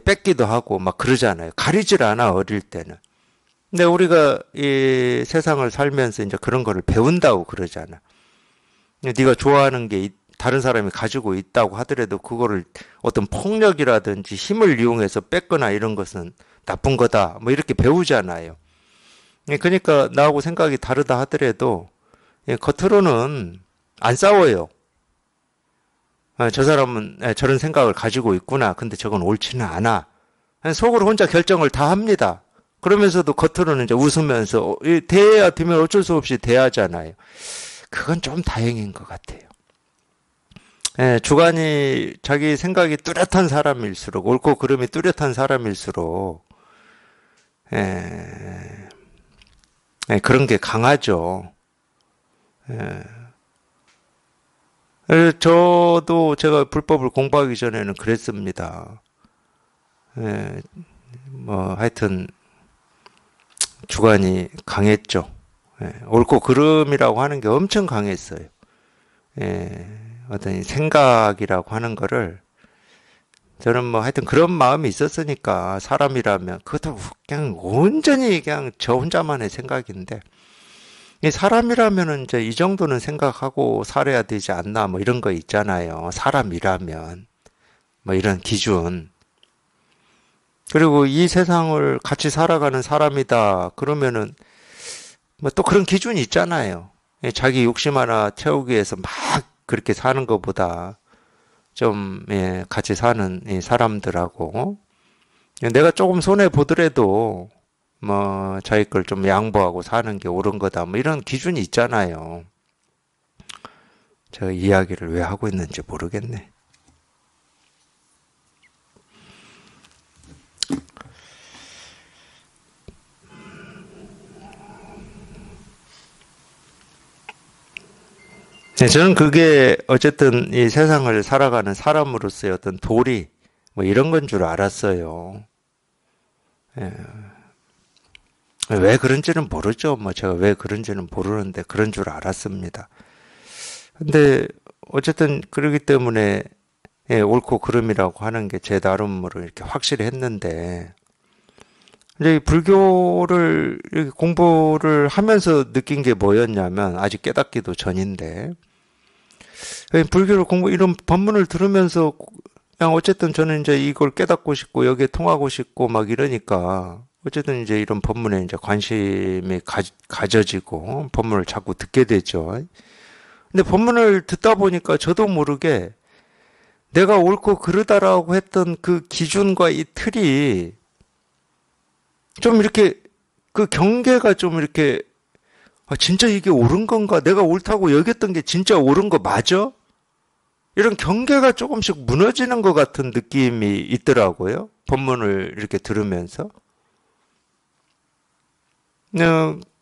뺏기도 하고 막 그러잖아요. 가리질 않아 어릴 때는. 근데 우리가 이 세상을 살면서 이제 그런 거를 배운다고 그러잖아. 네가 좋아하는 게 다른 사람이 가지고 있다고 하더라도 그거를 어떤 폭력이라든지 힘을 이용해서 뺏거나 이런 것은 나쁜 거다. 뭐 이렇게 배우잖아요. 그러니까 나하고 생각이 다르다 하더라도 겉으로는 안 싸워요. 저 사람은 저런 생각을 가지고 있구나. 근데 저건 옳지는 않아. 속으로 혼자 결정을 다 합니다. 그러면서도 겉으로는 이제 웃으면서 대해야 되면 어쩔 수 없이 대하잖아요. 그건 좀 다행인 것 같아요. 주관이 자기 생각이 뚜렷한 사람일수록 옳고 그름이 뚜렷한 사람일수록 그런 게 강하죠. 저도 제가 불법을 공부하기 전에는 그랬습니다. 뭐 하여튼 주관이 강했죠. 옳고 그름이라고 하는 게 엄청 강했어요. 어떤 생각이라고 하는 거를 저는 뭐 하여튼 그런 마음이 있었으니까 사람이라면 그것도 그냥 온전히 그냥 저 혼자만의 생각인데 이 사람이라면은 이제 이 정도는 생각하고 살아야 되지 않나 뭐 이런 거 있잖아요. 사람이라면 뭐 이런 기준. 그리고 이 세상을 같이 살아가는 사람이다 그러면은 뭐 또 그런 기준이 있잖아요. 자기 욕심 하나 채우기 위해서 막 그렇게 사는 것보다 좀 같이 사는 이 사람들하고 내가 조금 손해 보더라도 뭐 자기 걸 좀 양보하고 사는 게 옳은 거다 뭐 이런 기준이 있잖아요. 제가 이야기를 왜 하고 있는지 모르겠네. 저는 그게 어쨌든 이 세상을 살아가는 사람으로서의 어떤 도리 뭐 이런 건 줄 알았어요. 예. 왜 그런지는 모르죠. 뭐 제가 왜 그런지는 모르는데 그런 줄 알았습니다. 근데 어쨌든 그러기 때문에 옳고 그름이라고 하는 게 제 나름으로 이렇게 확실히 했는데 이제 이 불교를 이렇게 공부를 하면서 느낀 게 뭐였냐면, 아직 깨닫기도 전인데, 불교를 이런 법문을 들으면서 그냥 어쨌든 저는 이제 이걸 깨닫고 싶고 여기에 통하고 싶고 막 이러니까 어쨌든 이제 이런 법문에 이제 관심이 가져지고 법문을 자꾸 듣게 되죠. 근데 법문을 듣다 보니까 저도 모르게 내가 옳고 그르다라고 했던 그 기준과 이 틀이 좀 이렇게 그 경계가 좀 이렇게 진짜 이게 옳은 건가? 내가 옳다고 여겼던 게 진짜 옳은 거 맞아? 이런 경계가 조금씩 무너지는 것 같은 느낌이 있더라고요. 법문을 이렇게 들으면서.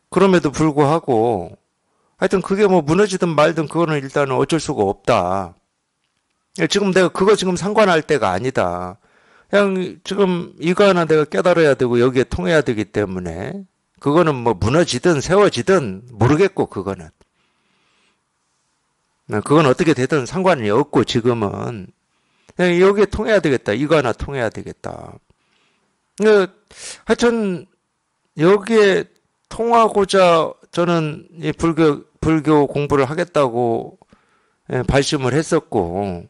그럼에도 불구하고 하여튼 그게 뭐 무너지든 말든 그거는 일단은 어쩔 수가 없다. 지금 내가 그거 지금 상관할 때가 아니다. 그냥 지금 이거 하나 내가 깨달아야 되고 여기에 통해야 되기 때문에 그거는 뭐 무너지든 세워지든 모르겠고 그건 어떻게 되든 상관이 없고 지금은 그냥 여기에 통해야 되겠다. 이거 하나 통해야 되겠다. 하여튼 여기에 통하고자 저는 이 불교 공부를 하겠다고 발심을 했었고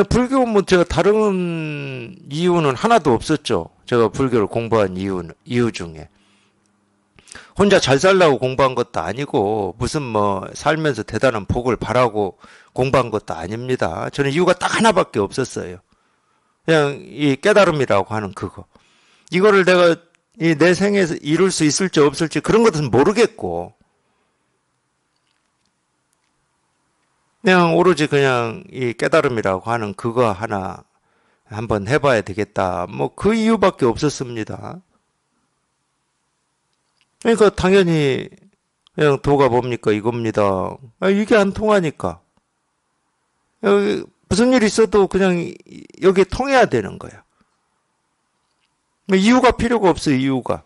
불교 뭐 제가 다른 이유는 하나도 없었죠. 제가 불교를 공부한 이유 중에 혼자 잘 살라고 공부한 것도 아니고 무슨 뭐 살면서 대단한 복을 바라고 공부한 것도 아닙니다. 저는 이유가 딱 하나밖에 없었어요. 그냥 이 깨달음이라고 하는 그거. 이거를 내가 내 생에서 이룰 수 있을지 없을지 그런 것은 모르겠고 그냥 오로지 그냥 이 깨달음이라고 하는 그거 하나 한번 해봐야 되겠다. 뭐 그 이유밖에 없었습니다. 그러니까 당연히 그냥 도가 뭡니까 이겁니다. 이게 안 통하니까 여기 무슨 일 있어도 그냥 여기에 통해야 되는 거야. 이유가 필요가 없어 이유가.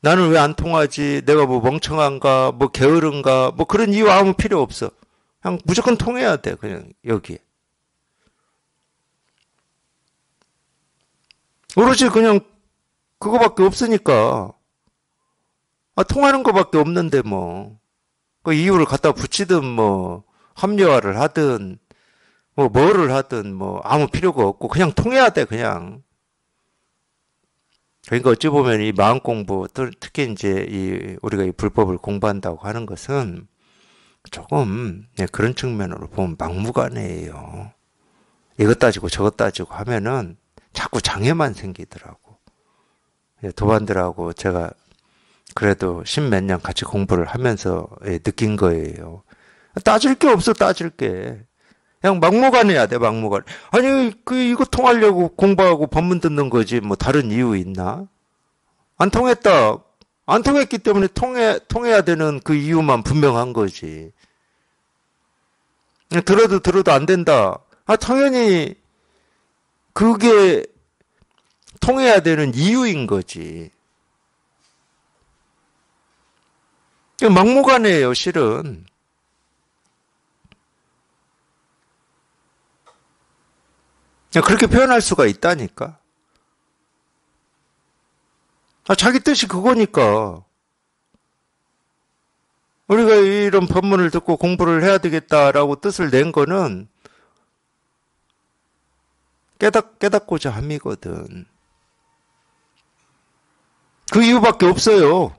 나는 왜 안 통하지? 내가 뭐 멍청한가? 뭐 게으른가? 뭐 그런 이유 아무 필요 없어. 그냥 무조건 통해야 돼 그냥 여기에. 오로지 그냥 그거밖에 없으니까. 통하는 거밖에 없는데 뭐. 그 이유를 갖다 붙이든 뭐 합리화를 하든 뭐 뭐를 하든 뭐 아무 필요가 없고 그냥 통해야 돼 그냥. 그러니까 어찌 보면 이 마음 공부 특히 이제 우리가 이 불법을 공부한다고 하는 것은 조금 그런 측면으로 보면 막무가내예요. 이것 따지고 저것 따지고 하면은 자꾸 장애만 생기더라고. 도반들하고 제가 그래도 십몇 년 같이 공부를 하면서 느낀 거예요. 따질 게 없어, 따질 게. 그냥 막무가내야 돼, 막무가내. 아니, 이거 통하려고 공부하고 법문 듣는 거지, 뭐 다른 이유 있나? 안 통했다. 안 통했기 때문에 통해야 되는 그 이유만 분명한 거지. 들어도 안 된다. 당연히 그게 통해야 되는 이유인 거지. 막무가내예요, 실은. 그렇게 표현할 수가 있다니까. 자기 뜻이 그거니까. 우리가 이런 법문을 듣고 공부를 해야 되겠다라고 뜻을 낸 거는 깨닫고자 함이거든. 그 이유밖에 없어요.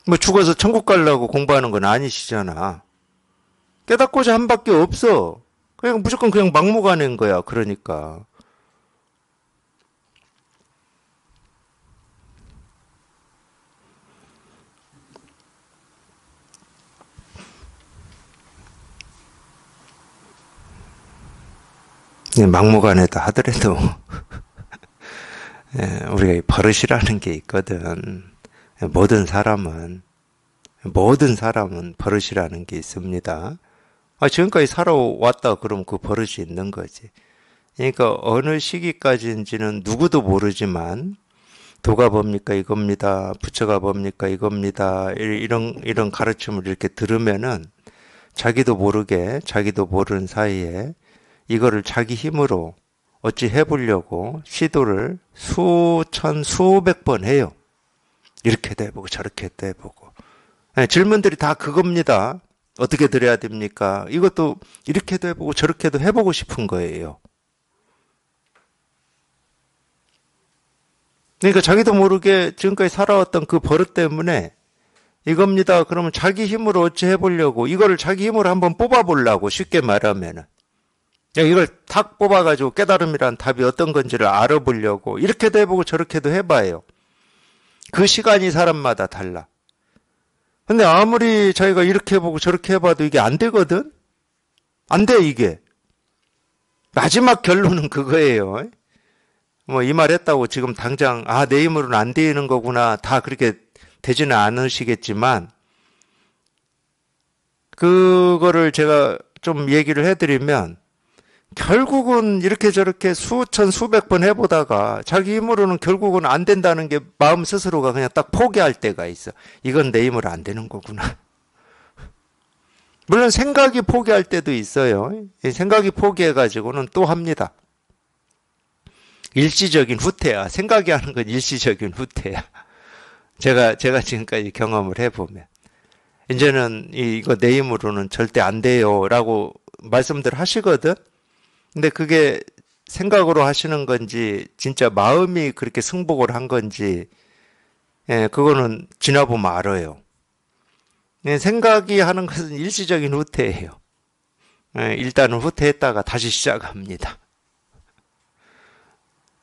뭐 죽어서 천국 가려고 공부하는 건 아니시잖아. 깨닫고자 함밖에 없어. 그냥 무조건 그냥 막무가내인 거야. 그러니까. 막무가내다 하더라도 우리가 이 버릇이라는 게 있거든. 모든 사람은 버릇이라는 게 있습니다. 지금까지 살아왔다 그러면 그 버릇이 있는 거지. 그러니까 어느 시기까지인지는 누구도 모르지만 도가 뭡니까 이겁니다. 부처가 뭡니까 이겁니다. 이런 가르침을 이렇게 들으면은 자기도 모르는 사이에 이거를 자기 힘으로 어찌 해보려고 시도를 수천, 수백 번 해요. 이렇게도 해보고 저렇게도 해보고. 네, 질문들이 다 그겁니다. 어떻게 드려야 됩니까? 이것도 이렇게도 해보고 저렇게도 해보고 싶은 거예요. 그러니까 자기도 모르게 지금까지 살아왔던 그 버릇 때문에 이겁니다. 그러면 자기 힘으로 어찌 해보려고 이거를 자기 힘으로 한번 뽑아보려고 쉽게 말하면은 이걸 탁 뽑아가지고 깨달음이란 답이 어떤 건지를 알아보려고 이렇게도 해보고 저렇게도 해봐요. 그 시간이 사람마다 달라. 근데 아무리 자기가 이렇게 해보고 저렇게 해봐도 이게 안 되거든? 안 돼, 이게. 마지막 결론은 그거예요. 뭐 이 말 했다고 지금 당장 내 힘으로는 안 되는 거구나 다 그렇게 되지는 않으시겠지만 그거를 제가 좀 얘기를 해드리면 결국은 이렇게 저렇게 수천 수백 번 해보다가 자기 힘으로는 결국은 안 된다는 게 마음 스스로가 그냥 딱 포기할 때가 있어. 이건 내 힘으로 안 되는 거구나. 물론 생각이 포기할 때도 있어요. 생각이 포기해가지고는 또 합니다. 일시적인 후퇴야. 생각이 하는 건 일시적인 후퇴야. 제가 지금까지 경험을 해보면. 이제는 이거 내 힘으로는 절대 안 돼요. 라고 말씀들 하시거든. 근데 그게 생각으로 하시는 건지, 진짜 마음이 그렇게 승복을 한 건지, 그거는 지나보면 알아요. 생각이 하는 것은 일시적인 후퇴예요. 일단은 후퇴했다가 다시 시작합니다.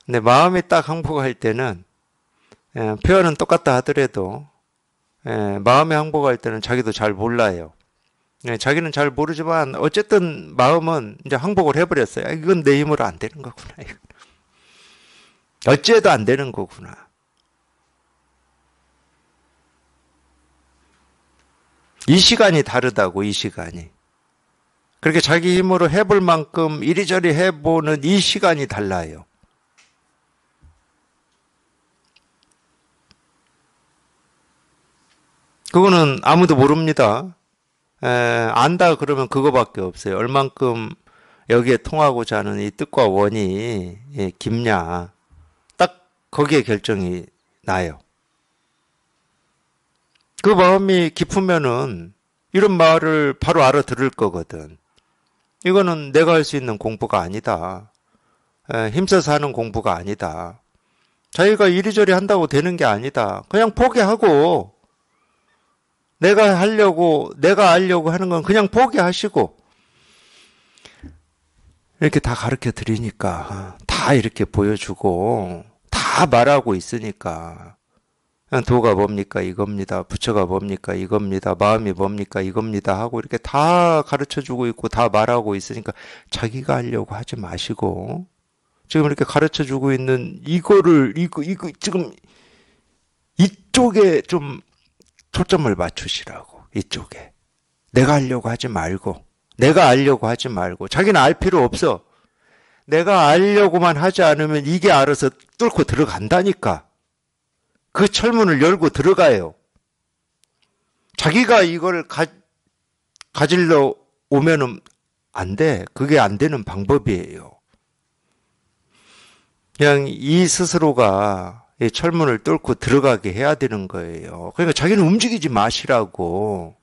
근데 마음이 딱 항복할 때는 표현은 똑같다 하더라도 마음이 항복할 때는 자기도 잘 몰라요. 자기는 잘 모르지만 어쨌든 마음은 이제 항복을 해버렸어요. 이건 내 힘으로 안 되는 거구나. 어찌해도 안 되는 거구나. 이 시간이 다르다고, 이 시간이. 그렇게 자기 힘으로 해볼 만큼 이리저리 해보는 이 시간이 달라요. 그거는 아무도 모릅니다. 안다 그러면 그거밖에 없어요. 얼만큼 여기에 통하고자 하는 이 뜻과 원이 깊냐. 딱 거기에 결정이 나요. 그 마음이 깊으면은 이런 말을 바로 알아들을 거거든. 이거는 내가 할 수 있는 공부가 아니다. 힘써서 하는 공부가 아니다. 자기가 이리저리 한다고 되는 게 아니다. 그냥 포기하고 내가 알려고 하는 건 그냥 포기하시고 이렇게 다 가르쳐 드리니까 다 이렇게 보여주고 다 말하고 있으니까 도가 뭡니까? 이겁니다. 부처가 뭡니까? 이겁니다. 마음이 뭡니까? 이겁니다. 하고 이렇게 다 가르쳐 주고 있고 다 말하고 있으니까 자기가 하려고 하지 마시고 지금 이렇게 가르쳐 주고 있는 이거 지금 이쪽에 좀 초점을 맞추시라고. 이쪽에. 내가 하려고 하지 말고 자기는 알 필요 없어. 내가 알려고만 하지 않으면 이게 알아서 뚫고 들어간다니까. 그 철문을 열고 들어가요. 자기가 이걸 가질러 오면은 안 돼. 그게 안 되는 방법이에요. 그냥 이 스스로가 이 철문을 뚫고 들어가게 해야 되는 거예요. 그러니까 자기는 움직이지 마시라고.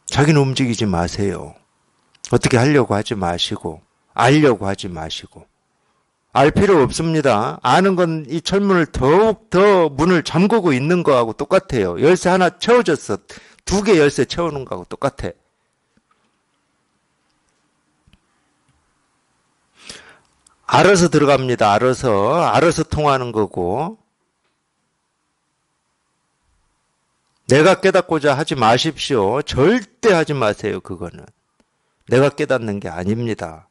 자기는 움직이지 마세요. 어떻게 하려고 하지 마시고 알려고 하지 마시고 알 필요 없습니다. 아는 건 이 철문을 더욱 더 문을 잠그고 있는 거하고 똑같아요. 열쇠 하나 채워졌어. 2개 열쇠 채우는 거하고 똑같아. 알아서 들어갑니다. 알아서 통하는 거고 내가 깨닫고자 하지 마십시오. 절대 하지 마세요. 그거는 내가 깨닫는 게 아닙니다.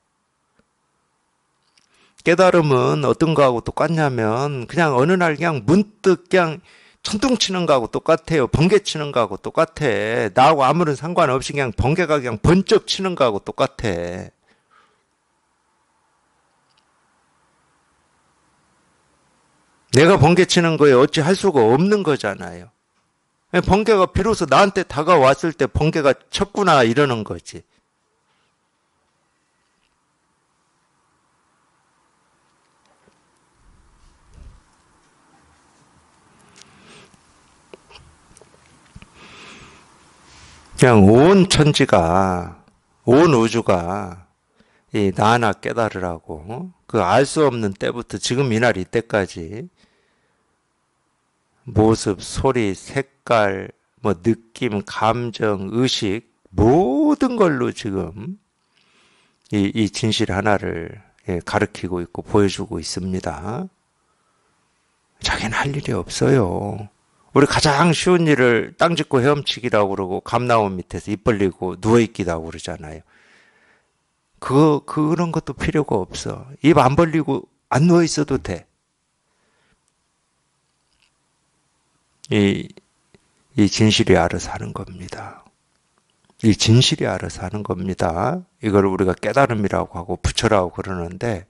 깨달음은 어떤 거하고 똑같냐면 그냥 어느 날 그냥 문득 그냥 천둥 치는 거하고 똑같아요. 번개 치는 거하고 똑같아. 나하고 아무런 상관없이 그냥 번개가 그냥 번쩍 치는 거하고 똑같아. 내가 번개 치는 거에 어찌 할 수가 없는 거잖아요. 번개가 비로소 나한테 다가왔을 때 번개가 쳤구나 이러는 거지. 그냥 온 천지가, 온 우주가 이 나 하나 깨달으라고 그 알 수 없는 때부터 지금 이날 이때까지 모습, 소리, 색깔, 뭐 느낌, 감정, 의식 모든 걸로 지금 이 진실 하나를 가르치고 있고 보여주고 있습니다. 자기는 할 일이 없어요. 우리 가장 쉬운 일을 땅 짚고 헤엄치기라고 그러고 감나무 밑에서 입 벌리고 누워있기라고 그러잖아요. 그런 것도 필요가 없어. 입 안 벌리고 안 누워있어도 돼. 이 진실이 알아서 하는 겁니다. 이 진실이 알아서 하는 겁니다. 이걸 우리가 깨달음이라고 하고 부처라고 그러는데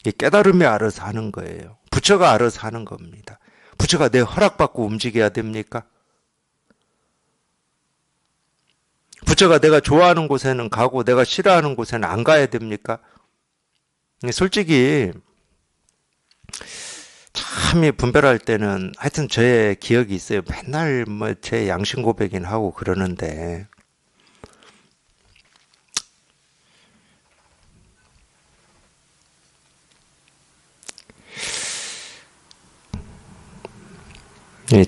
이 깨달음이 알아서 하는 거예요. 부처가 알아서 하는 겁니다. 부처가 내 허락받고 움직여야 됩니까? 부처가 내가 좋아하는 곳에는 가고 내가 싫어하는 곳에는 안 가야 됩니까? 솔직히 참이 분별할 때는 하여튼 저의 기억이 있어요. 맨날 뭐 제 양심 고백이나 하고 그러는데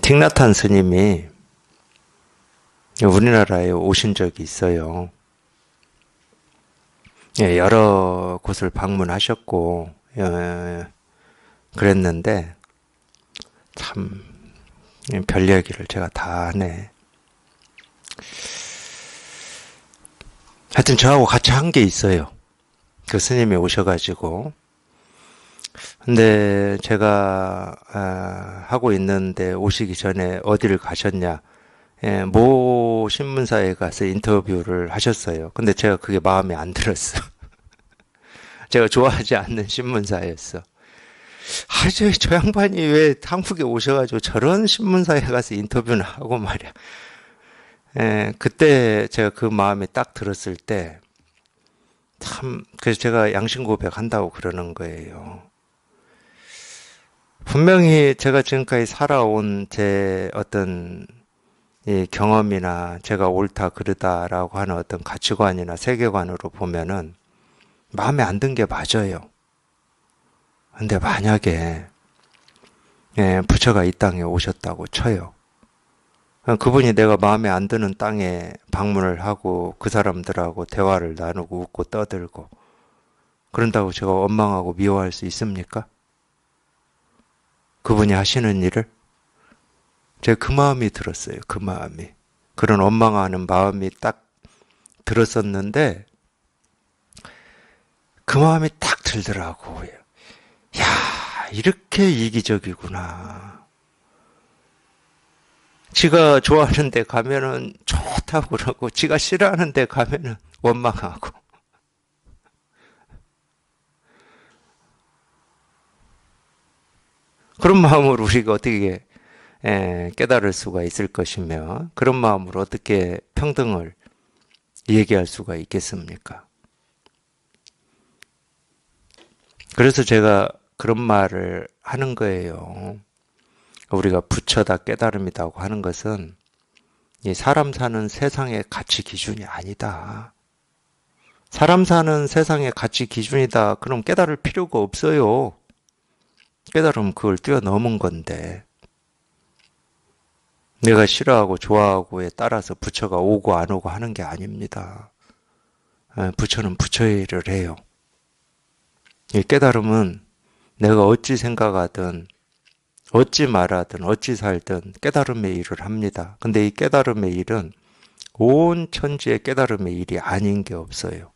틱나탄 스님이 우리나라에 오신 적이 있어요. 여러 곳을 방문하셨고 그랬는데 참 별 얘기를 제가 다 하네. 하여튼 저하고 같이 한 게 있어요. 그 스님이 오셔가지고 근데 제가 하고 있는데 오시기 전에 어디를 가셨냐 모 신문사에 가서 인터뷰를 하셨어요. 근데 제가 그게 마음에 안 들었어. 제가 좋아하지 않는 신문사였어. 저 양반이 왜 한국에 오셔가지고 저런 신문사에 가서 인터뷰나 하고 말이야. 그때 제가 그 마음이 딱 들었을 때 참, 그래서 제가 양심 고백한다고 그러는 거예요. 분명히 제가 지금까지 살아온 제 어떤 이 경험이나 제가 옳다 그르다라고 하는 어떤 가치관이나 세계관으로 보면은 마음에 안 든 게 맞아요. 근데 만약에 부처가 이 땅에 오셨다고 쳐요. 그분이 내가 마음에 안 드는 땅에 방문을 하고 그 사람들하고 대화를 나누고 웃고 떠들고 그런다고 제가 원망하고 미워할 수 있습니까? 그분이 하시는 일을? 제가 그 마음이 들었어요. 그 마음이. 그런 원망하는 마음이 딱 들었었는데 그 마음이 딱 들더라고요. 야, 이렇게 이기적이구나. 지가 좋아하는 데 가면은 좋다고 그러고 지가 싫어하는 데 가면은 원망하고 그런 마음으로 우리가 어떻게 깨달을 수가 있을 것이며 그런 마음으로 어떻게 평등을 얘기할 수가 있겠습니까? 그래서 제가 그런 말을 하는 거예요. 우리가 부처다 깨달음이다고 하는 것은 이 사람 사는 세상의 가치 기준이 아니다. 사람 사는 세상의 가치 기준이다. 그럼 깨달을 필요가 없어요. 깨달으면 그걸 뛰어넘은 건데 내가 싫어하고 좋아하고에 따라서 부처가 오고 안 오고 하는 게 아닙니다. 부처는 부처의 일을 해요. 이 깨달음은 내가 어찌 생각하든 어찌 말하든 어찌 살든 깨달음의 일을 합니다. 근데 이 깨달음의 일은 온 천지의 깨달음의 일이 아닌 게 없어요.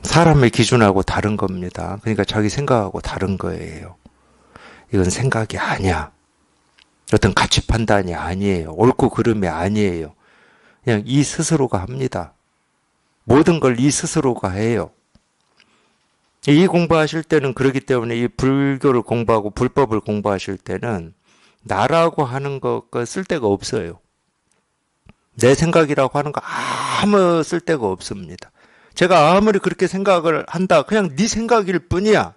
사람의 기준하고 다른 겁니다. 그러니까 자기 생각하고 다른 거예요. 이건 생각이 아니야. 어떤 가치 판단이 아니에요. 옳고 그름이 아니에요. 그냥 이 스스로가 합니다. 모든 걸 이 스스로가 해요. 이 공부하실 때는 그러기 때문에 이 불교를 공부하고 불법을 공부하실 때는 나라고 하는 거 쓸데가 없어요. 내 생각이라고 하는 거 아무 쓸데가 없습니다. 제가 아무리 그렇게 생각을 한다. 그냥 네 생각일 뿐이야.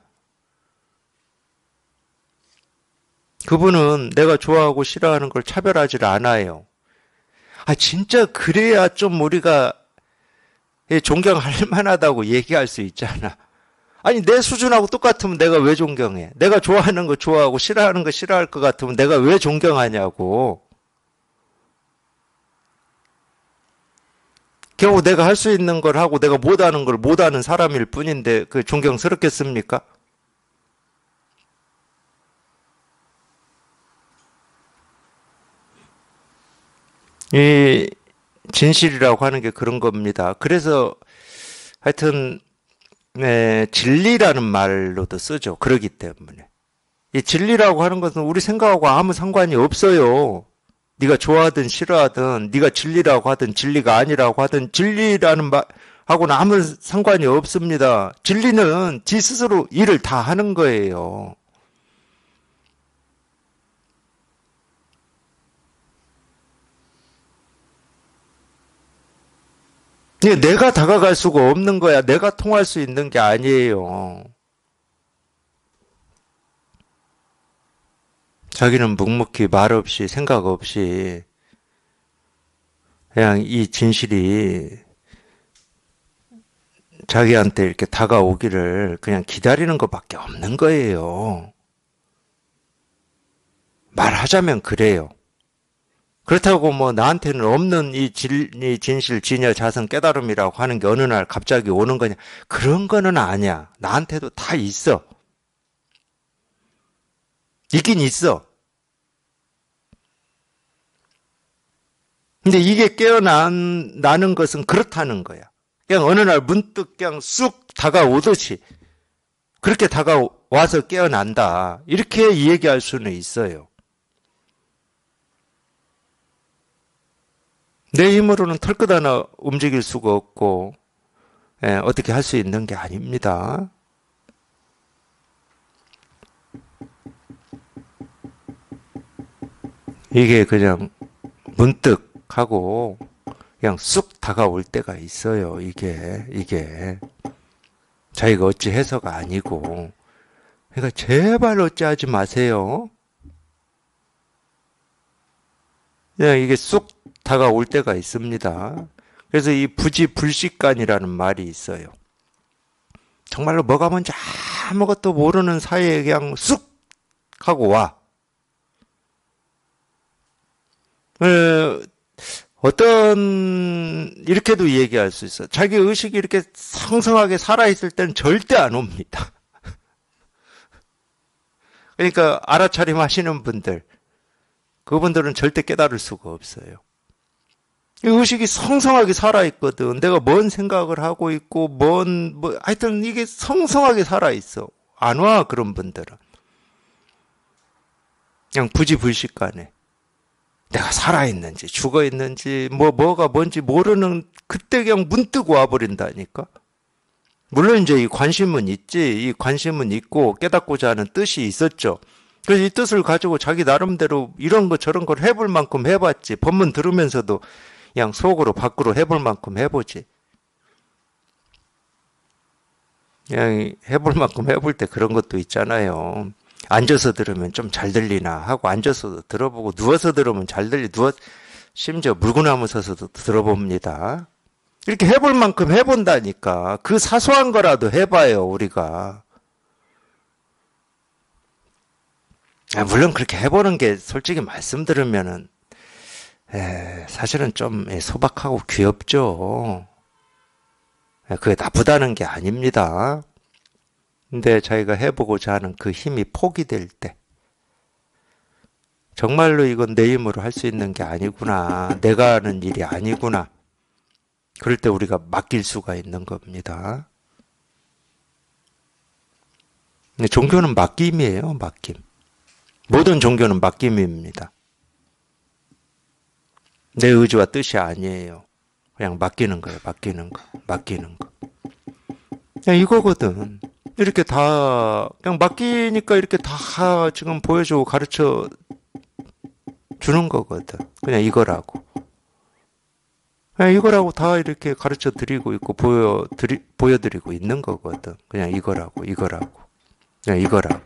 그분은 내가 좋아하고 싫어하는 걸 차별하지 않아요. 진짜 그래야 좀 우리가 존경할 만하다고 얘기할 수 있잖아. 아니, 내 수준하고 똑같으면 내가 왜 존경해? 내가 좋아하는 거 좋아하고 싫어하는 거 싫어할 것 같으면 내가 왜 존경하냐고. 겨우 내가 할 수 있는 걸 하고 내가 못하는 걸 못하는 사람일 뿐인데 그 존경스럽겠습니까? 이 진실이라고 하는 게 그런 겁니다. 그래서 하여튼 진리라는 말로도 쓰죠. 그러기 때문에. 이 진리라고 하는 것은 우리 생각하고 아무 상관이 없어요. 네가 좋아하든 싫어하든 네가 진리라고 하든 진리가 아니라고 하든 진리라는 말하고는 아무 상관이 없습니다. 진리는 지 스스로 일을 다 하는 거예요. 내가 다가갈 수가 없는 거야. 내가 통할 수 있는 게 아니에요. 자기는 묵묵히 말 없이 생각 없이 그냥 이 진실이 자기한테 이렇게 다가오기를 그냥 기다리는 것밖에 없는 거예요. 말하자면 그래요. 그렇다고 뭐 나한테는 없는 이 진실, 진여, 자성, 깨달음이라고 하는 게 어느 날 갑자기 오는 거냐. 그런 거는 아니야. 나한테도 다 있어. 있긴 있어. 근데 이게 깨어나는 것은 그렇다는 거야. 그냥 어느 날 문득 그냥 쑥 다가오듯이 그렇게 다가와서 깨어난다. 이렇게 얘기할 수는 있어요. 내 힘으로는 털끝 하나 움직일 수가 없고 어떻게 할 수 있는 게 아닙니다. 이게 그냥 문득 하고 그냥 쑥 다가올 때가 있어요. 이게 자기가 어찌 해서가 아니고. 그러니까 제발 어찌하지 마세요. 그냥 이게 쑥 다가올 때가 있습니다. 그래서 이 부지불식간이라는 말이 있어요. 정말로 뭐가 뭔지 아무것도 모르는 사이에 그냥 쑥 하고 와. 이렇게도 얘기할 수 있어. 자기 의식이 이렇게 성성하게 살아있을 때는 절대 안 옵니다. 그러니까 알아차림 하시는 분들, 그분들은 절대 깨달을 수가 없어요. 이 의식이 성성하게 살아있거든. 내가 뭔 생각을 하고 있고, 하여튼 이게 성성하게 살아있어. 안 와, 그런 분들은. 그냥 부지불식간에. 내가 살아있는지, 죽어있는지, 뭐가 뭔지 모르는, 그때 그냥 문득 와버린다니까? 물론 이제 이 관심은 있지. 이 관심은 있고, 깨닫고자 하는 뜻이 있었죠. 그래서 이 뜻을 가지고 자기 나름대로 이런 거 저런 걸 해볼 만큼 해봤지. 법문 들으면서도 그냥 속으로 밖으로 해볼 만큼 해보지. 그냥 해볼 만큼 해볼 때 그런 것도 있잖아요. 앉아서 들으면 좀 잘 들리나 하고 앉아서 들어보고 누워서 들으면 잘 심지어 물구나무 서서도 들어봅니다. 이렇게 해볼 만큼 해본다니까. 그 사소한 거라도 해봐요, 우리가. 물론 그렇게 해보는 게 솔직히 말씀드리면은 사실은 좀 소박하고 귀엽죠. 그게 나쁘다는 게 아닙니다. 근데 자기가 해보고자 하는 그 힘이 포기될 때 정말로 이건 내 힘으로 할 수 있는 게 아니구나. 내가 하는 일이 아니구나. 그럴 때 우리가 맡길 수가 있는 겁니다. 근데 종교는 맡김이에요. 맡김. 모든 종교는 맡김입니다. 내 의지와 뜻이 아니에요. 그냥 맡기는 거예요. 맡기는 거. 그냥 이거거든. 이렇게 다 그냥 맡기니까 이렇게 다 지금 보여주고 가르쳐 주는 거거든. 그냥 이거라고. 그냥 이거라고 다 이렇게 가르쳐 드리고 있고 보여드리고 있는 거거든. 그냥 이거라고. 그냥 이거라고.